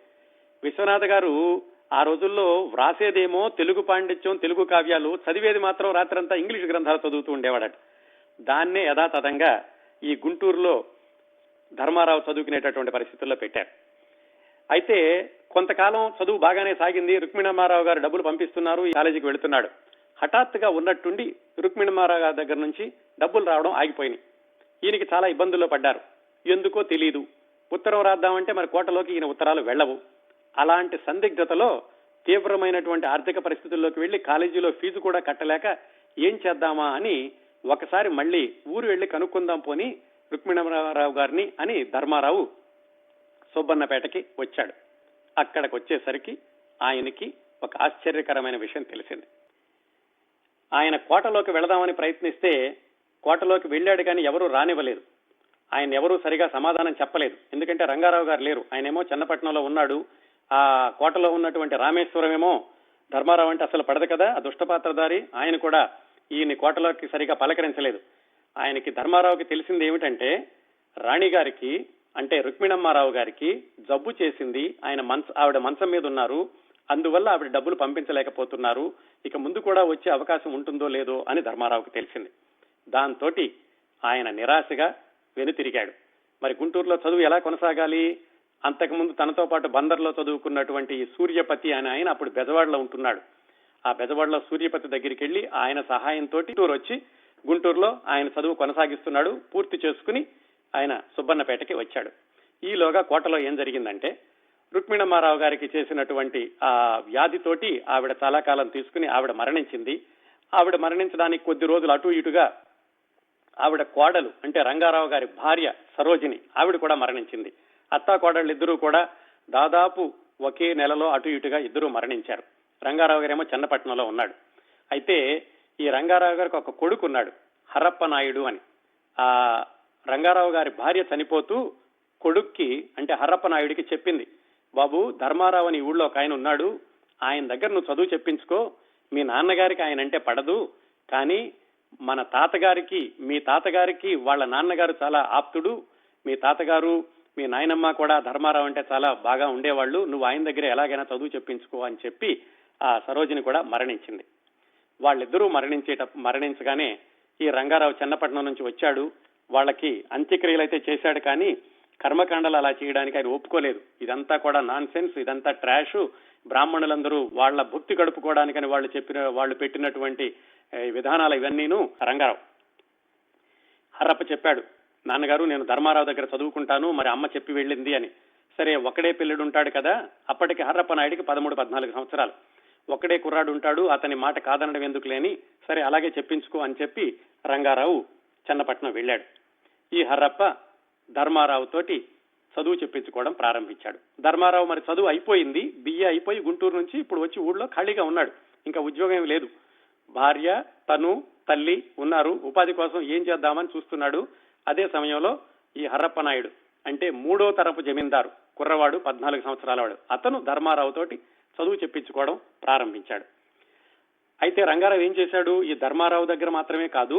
విశ్వనాథ గారు ఆ రోజుల్లో వ్రాసేదేమో తెలుగు పాండిత్యం, తెలుగు కావ్యాలు, చదివేది మాత్రం రాత్రంతా ఇంగ్లీష్ గ్రంథాలు చదువుతూ ఉండేవాడట. దాన్నే యథాతథంగా ఈ గుంటూరులో ధర్మారావు చదువుకునేటటువంటి పరిస్థితుల్లో పెట్టారు. అయితే కొంతకాలం చదువు బాగానే సాగింది. రుక్మిణమ్మారావు గారు డబ్బులు పంపిస్తున్నారు, ఈ కాలేజీకి వెళుతున్నాడు. హఠాత్తుగా ఉన్నట్టుండి రుక్మిణమ్మారావు గారి దగ్గర నుంచి డబ్బులు రావడం ఆగిపోయినాయి. ఈయనకి చాలా ఇబ్బందుల్లో పడ్డారు. ఎందుకో తెలీదు. ఉత్తరం రాద్దామంటే మరి కోటలోకి ఈయన ఉత్తరాలు వెళ్లవు. అలాంటి సందిగ్ధతలో తీవ్రమైనటువంటి ఆర్థిక పరిస్థితుల్లోకి వెళ్లి కాలేజీలో ఫీజు కూడా కట్టలేక ఏం చేద్దామా అని ఒకసారి మళ్ళీ ఊరు వెళ్లి కనుక్కుందాం పోని రుక్మిణరావు గారిని అని ధర్మారావు సుబ్బన్నపేటకి వచ్చాడు. అక్కడికి వచ్చేసరికి ఆయనకి ఒక ఆశ్చర్యకరమైన విషయం తెలిసింది. ఆయన కోటలోకి వెళదామని ప్రయత్నిస్తే కోటలోకి వెళ్ళాడు కానీ ఎవరూ రానివ్వలేదు. ఆయన ఎవరూ సరిగా సమాధానం చెప్పలేదు. ఎందుకంటే రంగారావు గారు లేరు. ఆయనేమో చన్నపట్నంలో ఉన్నాడు. ఆ కోటలో ఉన్నటువంటి రామేశ్వరమేమో ధర్మారావు అంటే అసలు పడదు కదా, ఆ దుష్టపాత్రధారి. ఆయన కూడా ఈయన కోటలోకి సరిగా పలకరించలేదు. ఆయనకి ధర్మారావుకి తెలిసింది ఏమిటంటే రాణి గారికి అంటే రుక్మిణమ్మారావు గారికి జబ్బు చేసింది, ఆవిడ మంచం మీద ఉన్నారు, అందువల్ల ఆవిడ డబ్బులు పంపించలేకపోతున్నారు, ఇక ముందు కూడా వచ్చే అవకాశం ఉంటుందో లేదో అని ధర్మారావుకి తెలిసింది. దాంతో ఆయన నిరాశగా వెనుతిరిగాడు. మరి గుంటూరులో చదువు ఎలా కొనసాగాలి? అంతకుముందు తనతో పాటు బందర్లో చదువుకున్నటువంటి సూర్యపతి అని ఆయన అప్పుడు బెజవాడలో ఉంటున్నాడు. ఆ బెజవాడలో సూర్యపతి దగ్గరికి వెళ్లి ఆయన సహాయంతో టూర్ వచ్చి గుంటూరులో ఆయన చదువు కొనసాగిస్తున్నాడు. పూర్తి చేసుకుని ఆయన సుబ్బన్నపేటకి వచ్చాడు. ఈలోగా కోటలో ఏం జరిగిందంటే రుక్మిణమ్మారావు గారికి చేసినటువంటి ఆ వ్యాధితోటి ఆవిడ చాలా కాలం తీసుకుని ఆవిడ మరణించింది. ఆవిడ మరణించడానికి కొద్ది రోజులు అటు ఇటుగా ఆవిడ కోడలు అంటే రంగారావు గారి భార్య సరోజిని ఆవిడ కూడా మరణించింది. అత్తా కోడళ్ళు ఇద్దరూ కూడా దాదాపు ఒకే నెలలో అటు ఇటుగా ఇద్దరూ మరణించారు. రంగారావు గారేమో చన్నపట్నంలో ఉన్నాడు. అయితే ఈ రంగారావు గారికి ఒక కొడుకు ఉన్నాడు, హరప్ప నాయుడు అని. ఆ రంగారావు గారి భార్య చనిపోతూ కొడుక్కి అంటే హరప్ప నాయుడికి చెప్పింది, బాబు ధర్మారావు అని ఊళ్ళో ఒక ఆయన ఉన్నాడు, ఆయన దగ్గర నువ్వు చదువు చెప్పించుకో, మీ నాన్నగారికి ఆయన అంటే పడదు, కానీ మన తాతగారికి మీ తాతగారికి వాళ్ళ నాన్నగారు చాలా ఆప్తుడు, మీ తాతగారు మీ నాయనమ్మ కూడా ధర్మారావు అంటే చాలా బాగా ఉండేవాళ్ళు, నువ్వు ఆయన దగ్గర ఎలాగైనా చదువు చెప్పించుకో అని చెప్పి ఆ సరోజిని కూడా మరణించింది. వాళ్ళిద్దరూ మరణించగానే ఈ రంగారావు చన్నపట్నం నుంచి వచ్చాడు. వాళ్ళకి అంత్యక్రియలు అయితే చేశాడు కానీ కర్మకాండలు అలా చేయడానికి ఆయన ఒప్పుకోలేదు. ఇదంతా కూడా నాన్ సెన్స్, ఇదంతా ట్రాష్, బ్రాహ్మణులందరూ వాళ్ళ భక్తి గడుపుకోవడానికని వాళ్ళు పెట్టినటువంటి విధానాలు ఇవన్నీను. రంగారావు హర్రప్ప చెప్పాడు, నాన్నగారు నేను ధర్మారావు దగ్గర చదువుకుంటాను, మరి అమ్మ చెప్పి వెళ్ళింది అని. సరే ఒక్కడే పిల్లడు ఉంటాడు కదా, అప్పటికి హర్రప్ప నాయుడికి 13-14 సంవత్సరాలు, ఒక్కడే కుర్రాడు ఉంటాడు, అతని మాట కాదనడం ఎందుకు లేని, సరే అలాగే చెప్పించుకో అని చెప్పి రంగారావు చన్నపట్నం వెళ్ళాడు. ఈ హర్రప్ప ధర్మారావు తోటి చదువు చెప్పించుకోవడం ప్రారంభించాడు. ధర్మారావు మరి చదువు అయిపోయింది, బిఏ అయిపోయి గుంటూరు నుంచి ఇప్పుడు వచ్చి ఊళ్ళో ఖాళీగా ఉన్నాడు, ఇంకా ఉద్యోగం లేదు. భార్య తను తల్లి ఉన్నారు, ఉపాధి కోసం ఏం చేద్దామని చూస్తున్నాడు. అదే సమయంలో ఈ హర్రప్ప నాయుడు అంటే 3వ తరపు జమీందారు కుర్రవాడు, 14 సంవత్సరాల వాడు, అతను ధర్మారావు తోటి చదువు చెప్పించుకోవడం ప్రారంభించాడు. అయితే రంగారావు ఏం చేశాడు, ఈ ధర్మారావు దగ్గర మాత్రమే కాదు,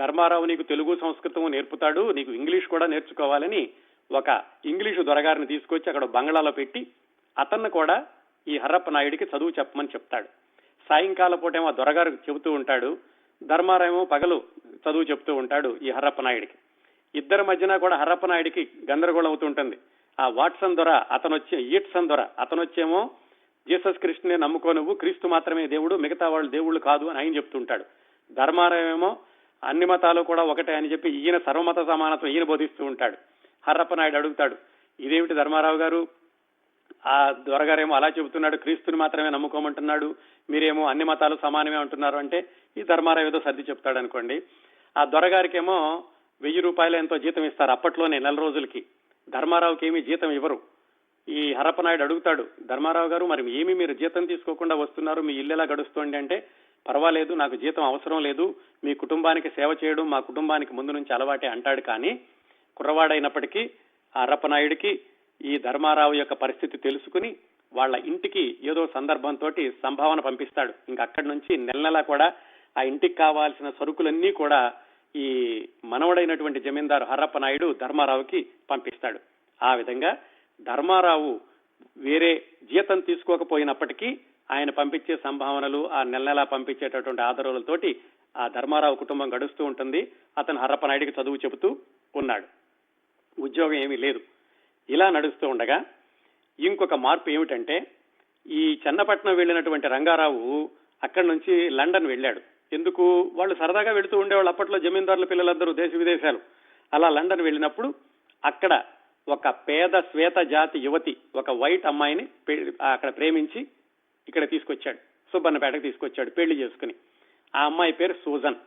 ధర్మారావు నీకు తెలుగు సంస్కృతం నేర్పుతాడు, నీకు ఇంగ్లీష్ కూడా నేర్చుకోవాలని ఒక ఇంగ్లీషు దొరగారిని తీసుకొచ్చి అక్కడ బంగ్లాలో పెట్టి అతన్ని కూడా ఈ హర్రప్ప నాయుడికి చదువు చెప్పమని చెప్తాడు. సాయంకాల పూటేమో దొరగారు చెబుతూ ఉంటాడు, ధర్మారావు పగలు చదువు చెప్తూ ఉంటాడు ఈ హర్రప్ప నాయుడికి. ఇద్దరి మధ్యన కూడా హర్రప్ప నాయుడికి గందరగోళం అవుతూ ఉంటుంది. ఆ వాట్సన్ దొర ఈట్సన్ దొర అతనొచ్చేమో జీసస్ క్రీస్తునే నమ్ముకో, నువ్వు క్రీస్తు మాత్రమే దేవుడు, మిగతా వాళ్ళు దేవుళ్ళు కాదు అని ఆయన చెప్తుంటాడు. ధర్మారావు ఏమో అన్ని మతాలు కూడా ఒకటే అని చెప్పి ఈయన సర్వమత సమానత్వం ఈయన బోధిస్తూ ఉంటాడు. హర్రప్ప నాయుడు అడుగుతాడు, ఇదేమిటి ధర్మారావు గారు, ఆ దొరగారేమో అలా చెబుతున్నాడు, క్రీస్తుని మాత్రమే నమ్ముకోమంటున్నాడు, మీరేమో అన్ని మతాలు సమానమే అంటున్నారు అంటే ఈ ధర్మారావు ఏదో సర్ది చెప్తాడు అనుకోండి. ఆ దొరగారికేమో 1000 రూపాయలు ఎంతో జీతం ఇస్తారు అప్పట్లోనే, నెల రోజులకి. ధర్మారావుకి ఏమీ జీతం ఇవ్వరు. ఈ హర్రప్ప నాయుడు అడుగుతాడు, ధర్మారావు గారు మరి ఏమి మీరు జీతం తీసుకోకుండా వస్తున్నారు, మీ ఇల్లు ఎలా గడుస్తోంది అంటే, పర్వాలేదు నాకు జీతం అవసరం లేదు, మీ కుటుంబానికి సేవ చేయడం మా కుటుంబానికి ముందు నుంచి అలవాటే అంటాడు. కానీ కుర్రవాడైనప్పటికీ ఆ హర్రప్ప నాయుడికి ఈ ధర్మారావు యొక్క పరిస్థితి తెలుసుకుని వాళ్ళ ఇంటికి ఏదో సందర్భంతో సంభావన పంపిస్తాడు. ఇంకా అక్కడి నుంచి నెల కూడా ఆ ఇంటికి కావాల్సిన సరుకులన్నీ కూడా ఈ మనవడైనటువంటి జమీందారు హర్రప్ప నాయుడు ధర్మారావుకి పంపిస్తాడు. ఆ విధంగా ధర్మారావు వేరే జీతం తీసుకోకపోయినప్పటికీ ఆయన పంపించే సంభావనలు, ఆ నెల పంపించేటటువంటి ఆదరవులతోటి ఆ ధర్మారావు కుటుంబం గడుస్తూ ఉంటుంది. అతను హర్రప్ప నాయుడికి చదువు చెబుతూ ఉన్నాడు. ఉద్యోగం ఏమీ లేదు. ఇలా నడుస్తూ ఉండగా ఇంకొక మార్పు ఏమిటంటే, ఈ చన్నపట్నం వెళ్ళినటువంటి రంగారావు అక్కడి నుంచి లండన్ వెళ్ళాడు. ఎందుకు, వాళ్ళు సరదాగా వెళుతూ ఉండేవాళ్ళు అప్పట్లో జమీందారుల పిల్లలందరూ దేశ విదేశాలు. అలా లండన్ వెళ్ళినప్పుడు అక్కడ ఒక పేద శ్వేత జాతి యువతి, ఒక వైట్ అమ్మాయిని అక్కడ ప్రేమించి ఇక్కడ తీసుకొచ్చాడు, సుబ్బన్నపేటకు తీసుకొచ్చాడు పెళ్లి చేసుకుని. ఆ అమ్మాయి పేరు సూజన్.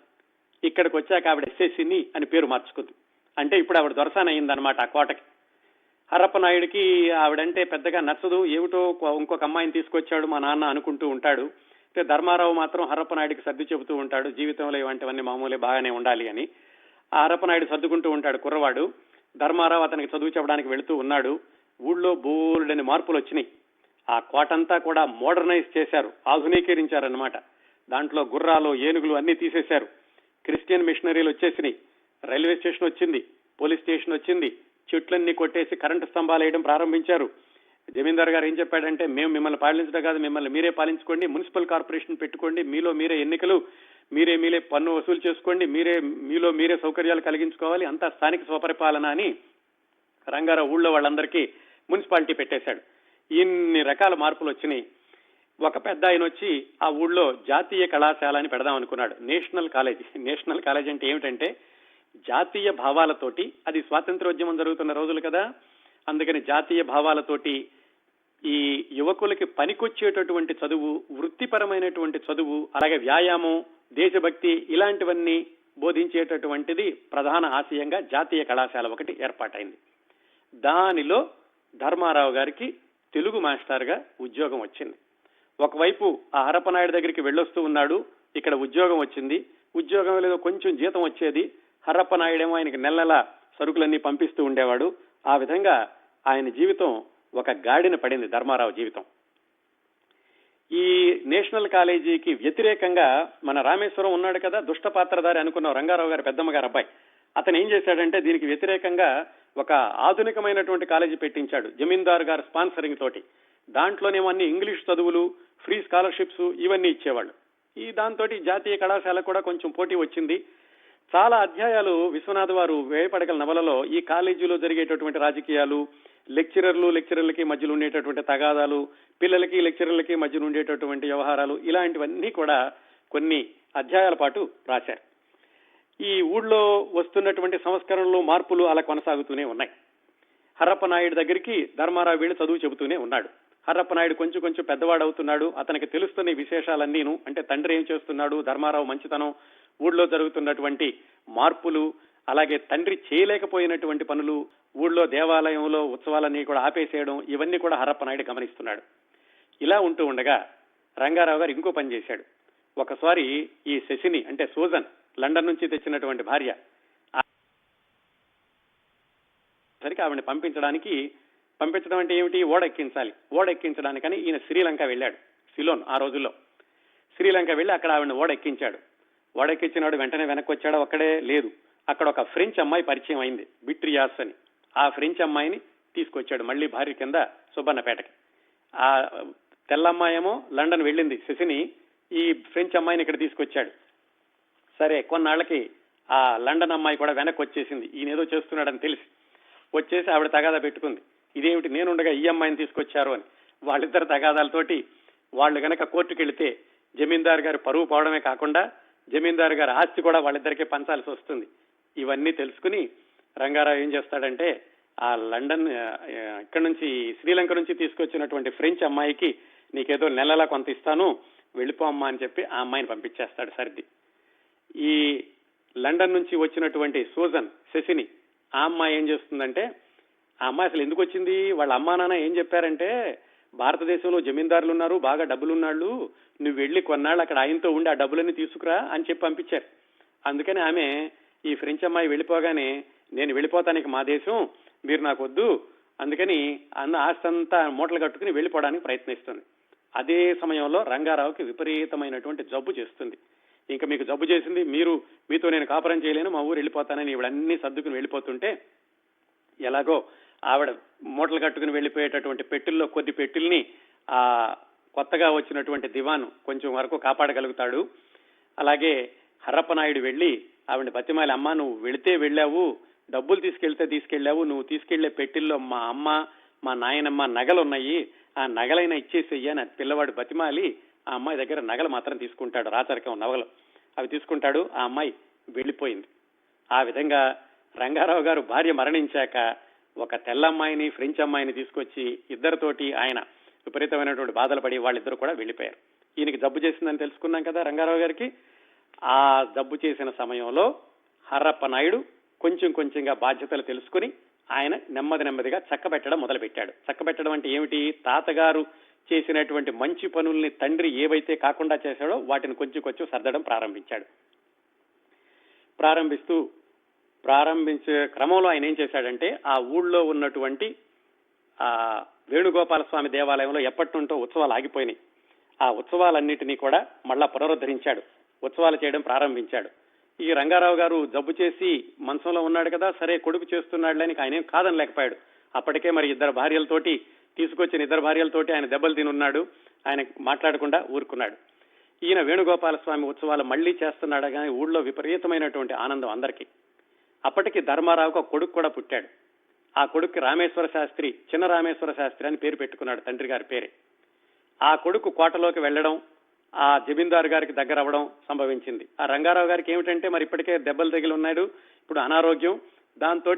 ఇక్కడికి వచ్చాక ఆవిడ శశిని అని పేరు మార్చుకుంది. అంటే ఇప్పుడు ఆవిడ దొరసాని అయిందనమాట ఆ కోటకి. హరప్ప నాయుడికి ఆవిడంటే పెద్దగా నచ్చదు. ఏమిటో ఇంకొక అమ్మాయిని తీసుకొచ్చాడు మా నాన్న అనుకుంటూ ఉంటాడు. ధర్మారావు మాత్రం హరప్ప నాయుడికి సర్ది చెబుతూ ఉంటాడు, జీవితంలో ఇవంటివన్నీ మామూలే, బాగానే ఉండాలి అని. ఆ హరప్ప నాయుడు సర్దుకుంటూ ఉంటాడు కుర్రవాడు. ధర్మారావు అతనికి చదువు చెప్పడానికి వెళుతూ ఉన్నాడు. ఊళ్ళో బోల్డని మార్పులు వచ్చినాయి. ఆ కోటంతా కూడా మోడర్నైజ్ చేశారు, ఆధునీకరించారనమాట. దాంట్లో గుర్రాలు, ఏనుగులు అన్ని తీసేశారు. క్రిస్టియన్ మిషనరీలు వచ్చేసినాయి. రైల్వే స్టేషన్ వచ్చింది, పోలీస్ స్టేషన్ వచ్చింది. చెట్లన్నీ కొట్టేసి కరెంటు స్తంభాలు వేయడం ప్రారంభించారు. జమీందార్ గారు ఏం చెప్పాడంటే, మేము మిమ్మల్ని పాలించడం కాదు, మిమ్మల్ని మీరే పాలించుకోండి, మున్సిపల్ కార్పొరేషన్ పెట్టుకోండి, మీలో మీరే ఎన్నికలు, మీరే పన్ను వసూలు చేసుకోండి, మీలో మీరే సౌకర్యాలు కలిగించుకోవాలి, అంతా స్థానిక స్వపరిపాలన అని రంగారావు ఊళ్ళో వాళ్ళందరికీ మున్సిపాలిటీ పెట్టేశాడు. ఇన్ని రకాల మార్పులు వచ్చినాయి. ఒక పెద్ద ఆయన వచ్చి ఆ ఊళ్ళో జాతీయ కళాశాల అని పెడదాం అనుకున్నాడు. నేషనల్ కాలేజ్ అంటే ఏమిటంటే జాతీయ భావాలతోటి, అది స్వాతంత్రోద్యమం జరుగుతున్న రోజులు కదా, అందుకని జాతీయ భావాలతోటి ఈ యువకులకి పనికొచ్చేటటువంటి చదువు, వృత్తిపరమైనటువంటి చదువు, అలాగే వ్యాయామం, దేశభక్తి ఇలాంటివన్నీ బోధించేటటువంటిది ప్రధాన ఆశయంగా జాతీయ కళాశాల ఒకటి ఏర్పాటైంది. దానిలో ధర్మారావు గారికి తెలుగు మాస్టర్గా ఉద్యోగం వచ్చింది. ఒకవైపు ఆ హరప్పనాయుడు దగ్గరికి వెళ్ళొస్తూ ఉన్నాడు, ఇక్కడ ఉద్యోగం వచ్చింది. ఉద్యోగం లేదో కొంచెం జీతం వచ్చేది. హరప్పనాయుడేమో ఆయనకి నెల సరుకులన్నీ పంపిస్తూ ఉండేవాడు. ఆ విధంగా ఆయన జీవితం ఒక గాడిన పడింది, ధర్మారావు జీవితం. ఈ నేషనల్ కాలేజీకి వ్యతిరేకంగా మన రామేశ్వరం ఉన్నాడు కదా, దుష్ట పాత్రధారి అనుకున్నాం, రంగారావు గారి పెద్దమ్మ గారు అబ్బాయి. అతను ఏం చేశాడంటే దీనికి వ్యతిరేకంగా ఒక ఆధునికమైనటువంటి కాలేజీ పెట్టించాడు, జమీందార్ గారు స్పాన్సరింగ్ తోటి. దాంట్లోనేమో అన్ని ఇంగ్లీష్ చదువులు, ఫ్రీ స్కాలర్షిప్స్ ఇవన్నీ ఇచ్చేవాళ్ళు. ఈ దాంతో జాతీయ కళాశాల కూడా కొంచెం పోటీ వచ్చింది. చాలా అధ్యాయాలు విశ్వనాథ్ వారు వేయపడగల నవలలో ఈ కాలేజీలో జరిగేటటువంటి రాజకీయాలు, లెక్చరర్లకి మధ్యలో ఉండేటటువంటి తగాదాలు, పిల్లలకి లెక్చరర్లకి మధ్యలో ఉండేటటువంటి వ్యవహారాలు, ఇలాంటివన్నీ కూడా కొన్ని అధ్యాయాల పాటు రాశారు. ఈ ఊళ్ళో వస్తున్నటువంటి సంస్కరణలు, మార్పులు అలా కొనసాగుతూనే ఉన్నాయి. హరప్పనాయుడు దగ్గరికి ధర్మారావు వీళ్ళు చదువు చెబుతూనే ఉన్నాడు. హరప్పనాయుడు కొంచెం పెద్దవాడు అవుతున్నాడు. అతనికి తెలుస్తున్న విశేషాలన్నీను, అంటే తండ్రి ఏం చేస్తున్నాడు, ధర్మారావు మంచితనం, ఊళ్ళో జరుగుతున్నటువంటి మార్పులు, అలాగే తండ్రి చేయలేకపోయినటువంటి పనులు, ఊళ్ళో దేవాలయంలో ఉత్సవాలన్నీ కూడా ఆపేసేయడం, ఇవన్నీ కూడా హరప్పనాయుడు గమనిస్తున్నాడు. ఇలా ఉంటూ ఉండగా రంగారావు గారు ఇంకో పని చేశాడు. ఒకసారి ఈ శశిని, అంటే సూజన్, లండన్ నుంచి తెచ్చినటువంటి భార్య, సరికి ఆవిడని పంపించడం అంటే ఏమిటి, ఓడెక్కించడానికని ఈయన శ్రీలంక వెళ్ళాడు. సిలోన్ ఆ రోజుల్లో శ్రీలంక వెళ్ళి అక్కడ ఆవిడని ఓడెక్కించాడు. ఓడెక్కించినాడు, వెంటనే వెనక్కి వచ్చాడు. అక్కడే లేదు, అక్కడ ఒక ఫ్రెంచ్ అమ్మాయి పరిచయం అయింది, బిట్రియాస్ అని. ఆ ఫ్రెంచ్ అమ్మాయిని తీసుకొచ్చాడు మళ్ళీ భార్య కింద సుబ్బన్నపేటకి. ఆ తెల్లమ్మాయేమో లండన్ వెళ్ళింది శశిని, ఈ ఫ్రెంచ్ అమ్మాయిని ఇక్కడ తీసుకొచ్చాడు. సరే, కొన్నాళ్ళకి ఆ లండన్ అమ్మాయి కూడా వెనక్కి వచ్చేసింది, ఈయన ఏదో చేస్తున్నాడని తెలిసి వచ్చేసి ఆవిడ తగాదా పెట్టుకుంది. ఇదేమిటి, నేనుండగా ఈ అమ్మాయిని తీసుకొచ్చారు అని. వాళ్ళిద్దరు తగాదాలతోటి వాళ్ళు గనక కోర్టుకు వెళితే జమీందారు గారు పరువు పోవడమే కాకుండా జమీందారు గారి ఆస్తి కూడా వాళ్ళిద్దరికీ పంచాల్సి వస్తుంది. ఇవన్నీ తెలుసుకుని రంగారావు ఏం చేస్తాడంటే, ఆ లండన్ ఇక్కడ నుంచి శ్రీలంక నుంచి తీసుకొచ్చినటువంటి ఫ్రెంచ్ అమ్మాయికి నీకేదో నెలలా కొంత ఇస్తాను, వెళ్ళిపో అమ్మా అని చెప్పి ఆ అమ్మాయిని పంపించేస్తాడు సర్ది. ఈ లండన్ నుంచి వచ్చినటువంటి సూజన్, శశిని, ఆ అమ్మాయి ఏం చేస్తుందంటే, ఆ అమ్మాయి అసలు ఎందుకు వచ్చింది, వాళ్ళ అమ్మా నాన్న ఏం చెప్పారంటే, భారతదేశంలో జమీందారులు ఉన్నారు, బాగా డబ్బులున్నాళ్ళు, నువ్వు వెళ్ళి కొన్నాళ్ళు అక్కడ ఆయనతో ఉండి ఆ డబ్బులన్నీ తీసుకురా అని చెప్పి పంపించారు. అందుకని ఆమె, ఈ ఫ్రెంచ్ అమ్మాయి వెళ్ళిపోగానే, నేను వెళ్ళిపోతానికి మా దేశం, మీరు నాకు వద్దు, అందుకని అన్న ఆస్తి అంతా మూటలు కట్టుకుని వెళ్ళిపోవడానికి ప్రయత్నిస్తుంది. అదే సమయంలో రంగారావుకి విపరీతమైనటువంటి జబ్బు చేస్తుంది. ఇంకా మీకు జబ్బు చేసింది, మీతో నేను కాపురం చేయలేను, మా ఊరు వెళ్ళిపోతానని ఇవిడన్నీ సర్దుకుని వెళ్ళిపోతుంటే, ఎలాగో ఆవిడ మూటలు కట్టుకుని వెళ్ళిపోయేటటువంటి పెట్టెల్లో కొద్ది పెట్టెల్ని ఆ కొత్తగా వచ్చినటువంటి దివాను కొంచెం వరకు కాపాడగలుగుతాడు. అలాగే హరప్పనాయుడు వెళ్ళి ఆవిడ బతిమాలి, అమ్మ నువ్వు వెళితే వెళ్ళావు, డబ్బులు తీసుకెళ్ళావు, నువ్వు తీసుకెళ్లే పెట్టెల్లో మా అమ్మ, మా నాయనమ్మ నగలున్నాయి, ఆ నగలైనా ఇచ్చేసేయ్యి అని పిల్లవాడు బతిమాలి ఆ అమ్మాయి దగ్గర నగలు మాత్రం తీసుకుంటాడు, రాచరికం నగలు అవి తీసుకుంటాడు. ఆ అమ్మాయి వెళ్ళిపోయింది. ఆ విధంగా రంగారావు గారు భార్య మరణించాక ఒక తెల్లమ్మాయిని, ఫ్రెంచ్ అమ్మాయిని తీసుకొచ్చి ఇద్దరితోటి ఆయన విపరీతమైనటువంటి బాధలు పడి వాళ్ళిద్దరు కూడా వెళ్ళిపోయారు. ఈయనకి జబ్బు చేసిందని తెలుసుకున్నాం కదా రంగారావు గారికి. ఆ జబ్బు చేసిన సమయంలో హర్రప్ప నాయుడు కొంచెం కొంచెంగా బాధ్యతలు తెలుసుకుని ఆయన నెమ్మదిగా చక్కబెట్టడం మొదలుపెట్టాడు. చక్కబెట్టడం అంటే ఏమిటి? తాతగారు చేసినటువంటి మంచి పనుల్ని తండ్రి ఏవైతే కాకుండా చేశాడో వాటిని కొంచెం కొంచెం సర్దడం ప్రారంభించాడు. ప్రారంభించే క్రమంలో ఆయన ఏం చేశాడంటే, ఆ ఊళ్ళో ఉన్నటువంటి ఆ వేణుగోపాల స్వామి దేవాలయంలో ఎప్పటి నుంటో ఉత్సవాలు ఆగిపోయినాయి. ఆ ఉత్సవాలన్నిటినీ కూడా మళ్ళా పునరుద్ధరించాడు. ఉత్సవాలు చేయడం ప్రారంభించాడు. ఈ రంగారావు గారు జబ్బు చేసి మంచంలో ఉన్నాడు కదా, సరే కొడుకు చేస్తున్నాడులని ఆయన ఏం కాదనలేకపోయాడు. అప్పటికే మరి తీసుకొచ్చిన ఇద్దరు భార్యలతోటి ఆయన దెబ్బలు తినున్నాడు. ఆయన మాట్లాడకుండా ఊరుకున్నాడు. ఈయన వేణుగోపాల స్వామి ఉత్సవాలు మళ్లీ చేస్తున్నాడు కానీ ఊళ్ళో విపరీతమైనటువంటి ఆనందం అందరికీ. అప్పటికి ధర్మారావుకు ఒక కొడుకు కూడా పుట్టాడు. ఆ కొడుకు రామేశ్వర శాస్త్రి, చిన్న రామేశ్వర శాస్త్రి అని పేరు పెట్టుకున్నాడు, తండ్రి గారి పేరే. ఆ కొడుకు కోటలోకి వెళ్లడం, ఆ జమీందారు గారికి దగ్గర అవ్వడం సంభవించింది. ఆ రంగారావు గారికి ఏమిటంటే మరి ఇప్పటికే దెబ్బలు తగిలి ఉన్నాడు, ఇప్పుడు అనారోగ్యం. దాంతో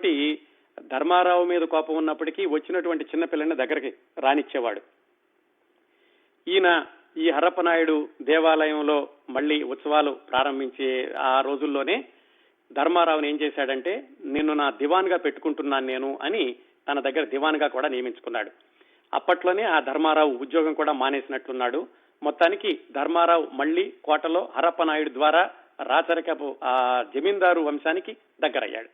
ధర్మారావు మీద కోపం ఉన్నప్పటికీ వచ్చినటువంటి చిన్నపిల్లని దగ్గరికి రానిచ్చేవాడు. ఈయన ఈ హరప్పనాయుడు దేవాలయంలో మళ్లీ ఉత్సవాలు ప్రారంభించే ఆ రోజుల్లోనే ధర్మారావుని ఏం చేశాడంటే, నిన్ను నా దివాన్గా పెట్టుకుంటున్నాను నేను అని తన దగ్గర దివాన్గా కూడా నియమించుకున్నాడు. అప్పట్లోనే ఆ ధర్మారావు ఉద్యోగం కూడా మానేసినట్లున్నాడు. మొత్తానికి ధర్మారావు మళ్లీ కోటలో హరప్పనాయుడు ద్వారా రాచరికపు ఆ జమీందారు వంశానికి దగ్గరయ్యాడు.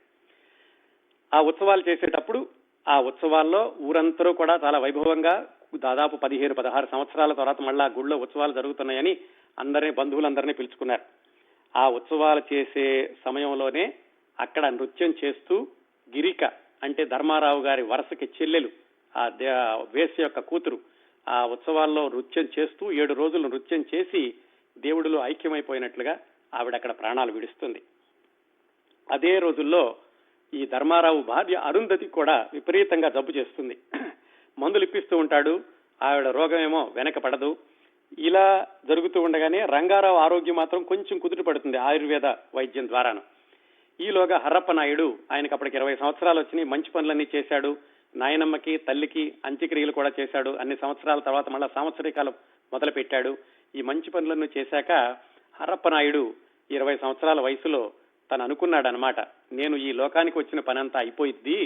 ఆ ఉత్సవాలు చేసేటప్పుడు ఆ ఉత్సవాల్లో ఊరందరూ కూడా చాలా వైభవంగా దాదాపు 15-16 సంవత్సరాల తర్వాత మళ్ళా గుళ్ళో ఉత్సవాలు జరుగుతున్నాయని బంధువులందరినీ పిలుచుకున్నారు. ఆ ఉత్సవాలు చేసే సమయంలోనే అక్కడ నృత్యం చేస్తూ గిరిక అంటే ధర్మారావు గారి వరసకి చెల్లెలు, ఆ వేశ్య యొక్క కూతురు, ఆ ఉత్సవాల్లో నృత్యం చేస్తూ 7 రోజులు నృత్యం చేసి దేవుడిలో ఐక్యమైపోయినట్లుగా ఆవిడ అక్కడ ప్రాణాలు విడుస్తుంది. అదే రోజుల్లో ఈ ధర్మారావు భార్య అరుంధతి కూడా విపరీతంగా జబ్బు చేస్తుంది. మందులు ఇప్పిస్తూ ఉంటాడు, ఆవిడ రోగం ఏమో వెనక పడదు. ఇలా జరుగుతూ ఉండగానే రంగారావు ఆరోగ్యం మాత్రం కొంచెం కుదుట పడుతుంది ఆయుర్వేద వైద్యం ద్వారాను. ఈలోగా హరప్పనాయుడు, ఆయనకు అప్పటికి 20 సంవత్సరాలు వచ్చినాయి, మంచి పనులన్నీ చేశాడు. నాయనమ్మకి తల్లికి అంత్యక్రియలు కూడా చేశాడు. అన్ని సంవత్సరాల తర్వాత మళ్ళా సంవత్సరీకాలం మొదలు పెట్టాడు. ఈ మంచి పనులను చేశాక హరప్పనాయుడు 20 సంవత్సరాల వయసులో తను అనుకున్నాడు అనమాట, నేను ఈ లోకానికి వచ్చిన పనంతా అయిపోయిద్ది,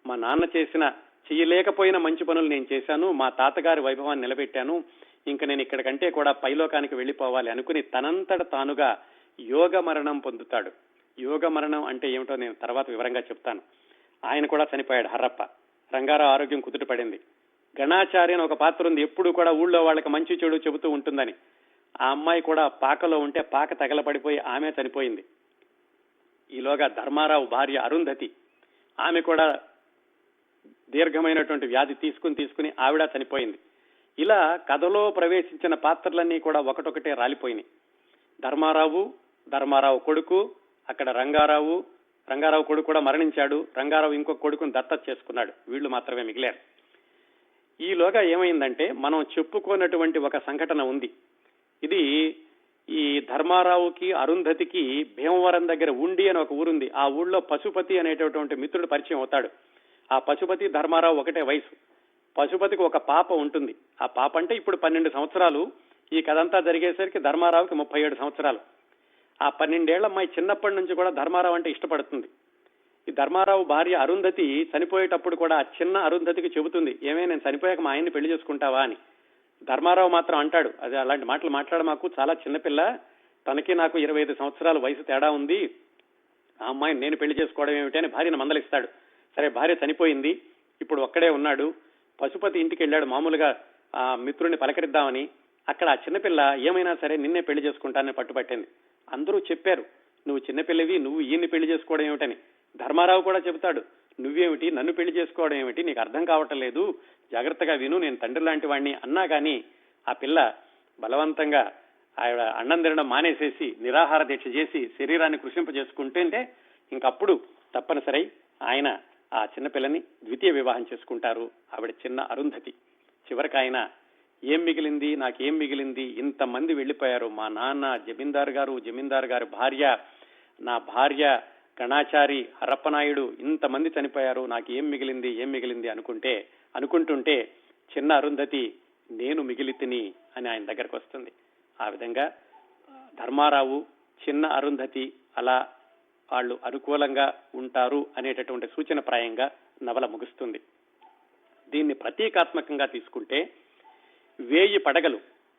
మా నాన్న చేయలేకపోయిన మంచి పనులు నేను చేశాను, మా తాతగారి వైభవాన్ని నిలబెట్టాను, ఇంకా నేను ఇక్కడికంటే కూడా పైలోకానికి వెళ్లిపోవాలి అనుకుని తనంతట తానుగా యోగ మరణం పొందుతాడు. యోగ మరణం అంటే ఏమిటో నేను తర్వాత వివరంగా చెప్తాను. ఆయన కూడా చనిపోయాడు హర్రప్ప. రంగారావు ఆరోగ్యం కుదుట పడింది. గణాచారి అని ఒక పాత్ర ఉంది, ఎప్పుడు కూడా ఊళ్ళో వాళ్ళకి మంచి చెడు చెబుతూ ఉంటుందని. ఆ అమ్మాయి కూడా పాకలో ఉంటే పాక తగలపడిపోయి ఆమె చనిపోయింది. ఈలోగా ధర్మారావు భార్య అరుంధతి, ఆమె కూడా దీర్ఘమైనటువంటి వ్యాధి తీసుకుని ఆవిడ చనిపోయింది. ఇలా కథలో ప్రవేశించిన పాత్రలన్నీ కూడా ఒకటొకటే రాలిపోయినాయి. ధర్మారావు కొడుకు, అక్కడ రంగారావు కొడుకు కూడా మరణించాడు. రంగారావు ఇంకొక కొడుకుని దత్తత చేసుకున్నాడు. వీళ్లు మాత్రమే మిగిలారు. ఈలోగా ఏమైందంటే, మనం చెప్పుకోనటువంటి ఒక సంఘటన ఉంది. ఇది ఈ ధర్మారావుకి అరుంధతికి భీమవరం దగ్గర ఉండి అని ఒక ఊరుంది. ఆ ఊళ్ళో పశుపతి అనేటటువంటి మిత్రుడు పరిచయం అవుతాడు. ఆ పశుపతి ధర్మారావు ఒకటే వయసు. పశుపతికి ఒక పాప ఉంటుంది. ఆ పాప అంటే ఇప్పుడు 12 సంవత్సరాలు. ఈ కథంతా జరిగేసరికి ధర్మారావుకి 37 సంవత్సరాలు. ఆ 12 ఏళ్ల అమ్మాయి చిన్నప్పటి నుంచి కూడా ధర్మారావు అంటే ఇష్టపడుతుంది. ఈ ధర్మారావు భార్య అరుంధతి చనిపోయేటప్పుడు కూడా ఆ చిన్న అరుంధతికి చెబుతుంది, ఏమే నేను చనిపోయాక మా ఆయన్ని పెళ్లి చేసుకుంటావా అని. ధర్మారావు మాత్రం అంటాడు, అది అలాంటి మాటలు మాకు చాలా చిన్నపిల్ల, తనకి నాకు 25 సంవత్సరాల వయసు తేడా ఉంది, ఆ అమ్మాయిని నేను పెళ్లి చేసుకోవడం ఏమిటి అని భార్యను మందలిస్తాడు. సరే, భార్య చనిపోయింది, ఇప్పుడు ఒక్కడే ఉన్నాడు. పశుపతి ఇంటికి వెళ్ళాడు మామూలుగా ఆ మిత్రుడిని పలకరిద్దామని. అక్కడ ఆ చిన్నపిల్ల ఏమైనా సరే నిన్నే పెళ్లి చేసుకుంటానని పట్టుపట్టింది. అందరూ చెప్పారు, నువ్వు చిన్నపిల్లవి, నువ్వు ఈయన్ని పెళ్లి చేసుకోవడం ఏమిటని. ధర్మారావు కూడా చెబుతాడు, నువ్వేమిటి నన్ను పెళ్లి చేసుకోవడం ఏమిటి, నీకు అర్థం కావటం లేదు, జాగ్రత్తగా విను, నేను తండ్రి లాంటి వాడిని అన్నా కానీ ఆ పిల్ల బలవంతంగా ఆవిడ అన్నం తినడం మానేసేసి నిరాహార దీక్ష చేసి శరీరాన్ని కృషింపజేసుకుంటుంటే ఇంకప్పుడు తప్పనిసరి ఆయన ఆ చిన్నపిల్లని ద్వితీయ వివాహం చేసుకుంటారు. ఆవిడ చిన్న అరుంధతి. చివరికి ఆయన నాకేం మిగిలింది, ఇంతమంది వెళ్లిపోయారు, మా నాన్న జమీందారు గారు భార్య, నా భార్య గణాచారి హరప్పనాయుడు, ఇంతమంది చనిపోయారు, నాకు ఏం మిగిలింది అనుకుంటుంటే చిన్న అరుంధతి నేను మిగిలితిని అని ఆయన దగ్గరకు వస్తుంది. ఆ విధంగా ధర్మారావు చిన్న అరుంధతి అలా వాళ్ళు అనుకూలంగా ఉంటారు అనేటటువంటి సూచన ప్రాయంగా నవల ముగుస్తుంది. దీన్ని ప్రతీకాత్మకంగా తీసుకుంటే 1000 పడగలు,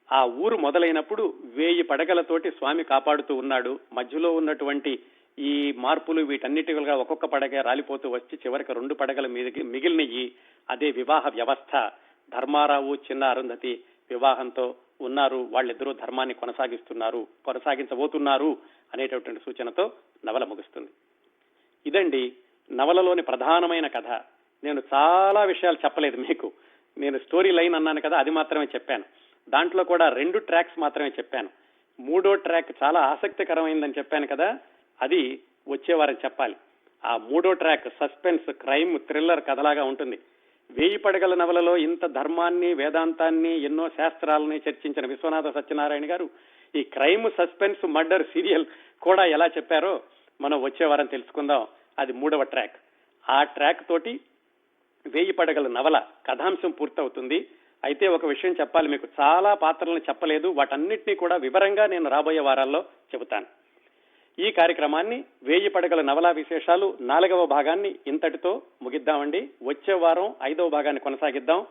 ఆ ఊరు మొదలైనప్పుడు 1000 పడగలతోటి స్వామి కాపాడుతూ ఉన్నాడు. మధ్యలో ఉన్నటువంటి ఈ మార్పులు వీటన్నిటిగా ఒక్కొక్క పడగ రాలిపోతూ వచ్చి చివరికి 2 పడగల మిగిలినయి. అదే వివాహ వ్యవస్థ. ధర్మారావు చిన్న అరుంధతి వివాహంతో ఉన్నారు, వాళ్ళిద్దరూ ధర్మాన్ని కొనసాగించబోతున్నారు అనేటటువంటి సూచనతో నవల ముగుస్తుంది. ఇదండి నవలలోని ప్రధానమైన కథ. నేను చాలా విషయాలు చెప్పలేదు మీకు. నేను స్టోరీ లైన్ అన్నాను కదా, అది మాత్రమే చెప్పాను. దాంట్లో కూడా 2 ట్రాక్స్ మాత్రమే చెప్పాను. 3వ ట్రాక్ చాలా ఆసక్తికరమైందని చెప్పాను కదా, అది వచ్చే వారం చెప్పాలి. ఆ 3వ ట్రాక్ సస్పెన్స్, క్రైమ్, థ్రిల్లర్ కథలాగా ఉంటుంది. 1000 పడగల నవలలో ఇంత ధర్మాన్ని, వేదాంతాన్ని, ఎన్నో శాస్త్రాలని చర్చించిన విశ్వనాథ సత్యనారాయణ గారు ఈ క్రైమ్, సస్పెన్స్, మర్డర్ సీరియల్ కూడా ఎలా చెప్పారో మనం వచ్చే వారం తెలుసుకుందాం. అది 3వ ట్రాక్. ఆ ట్రాక్ తోటి 1000 పడగల నవల కథాంశం పూర్తవుతుంది. అయితే ఒక విషయం చెప్పాలి మీకు, చాలా పాత్రలను చెప్పలేదు. వాటన్నిటినీ కూడా వివరంగా నేను రాబోయే వారాల్లో చెబుతాను. ఈ కార్యక్రమాన్ని 1000 పడగల నవలా విశేషాలు 4వ భాగాన్ని ఇంతటితో ముగిద్దామండి. వచ్చే వారం 5వ భాగాన్ని కొనసాగిద్దాం.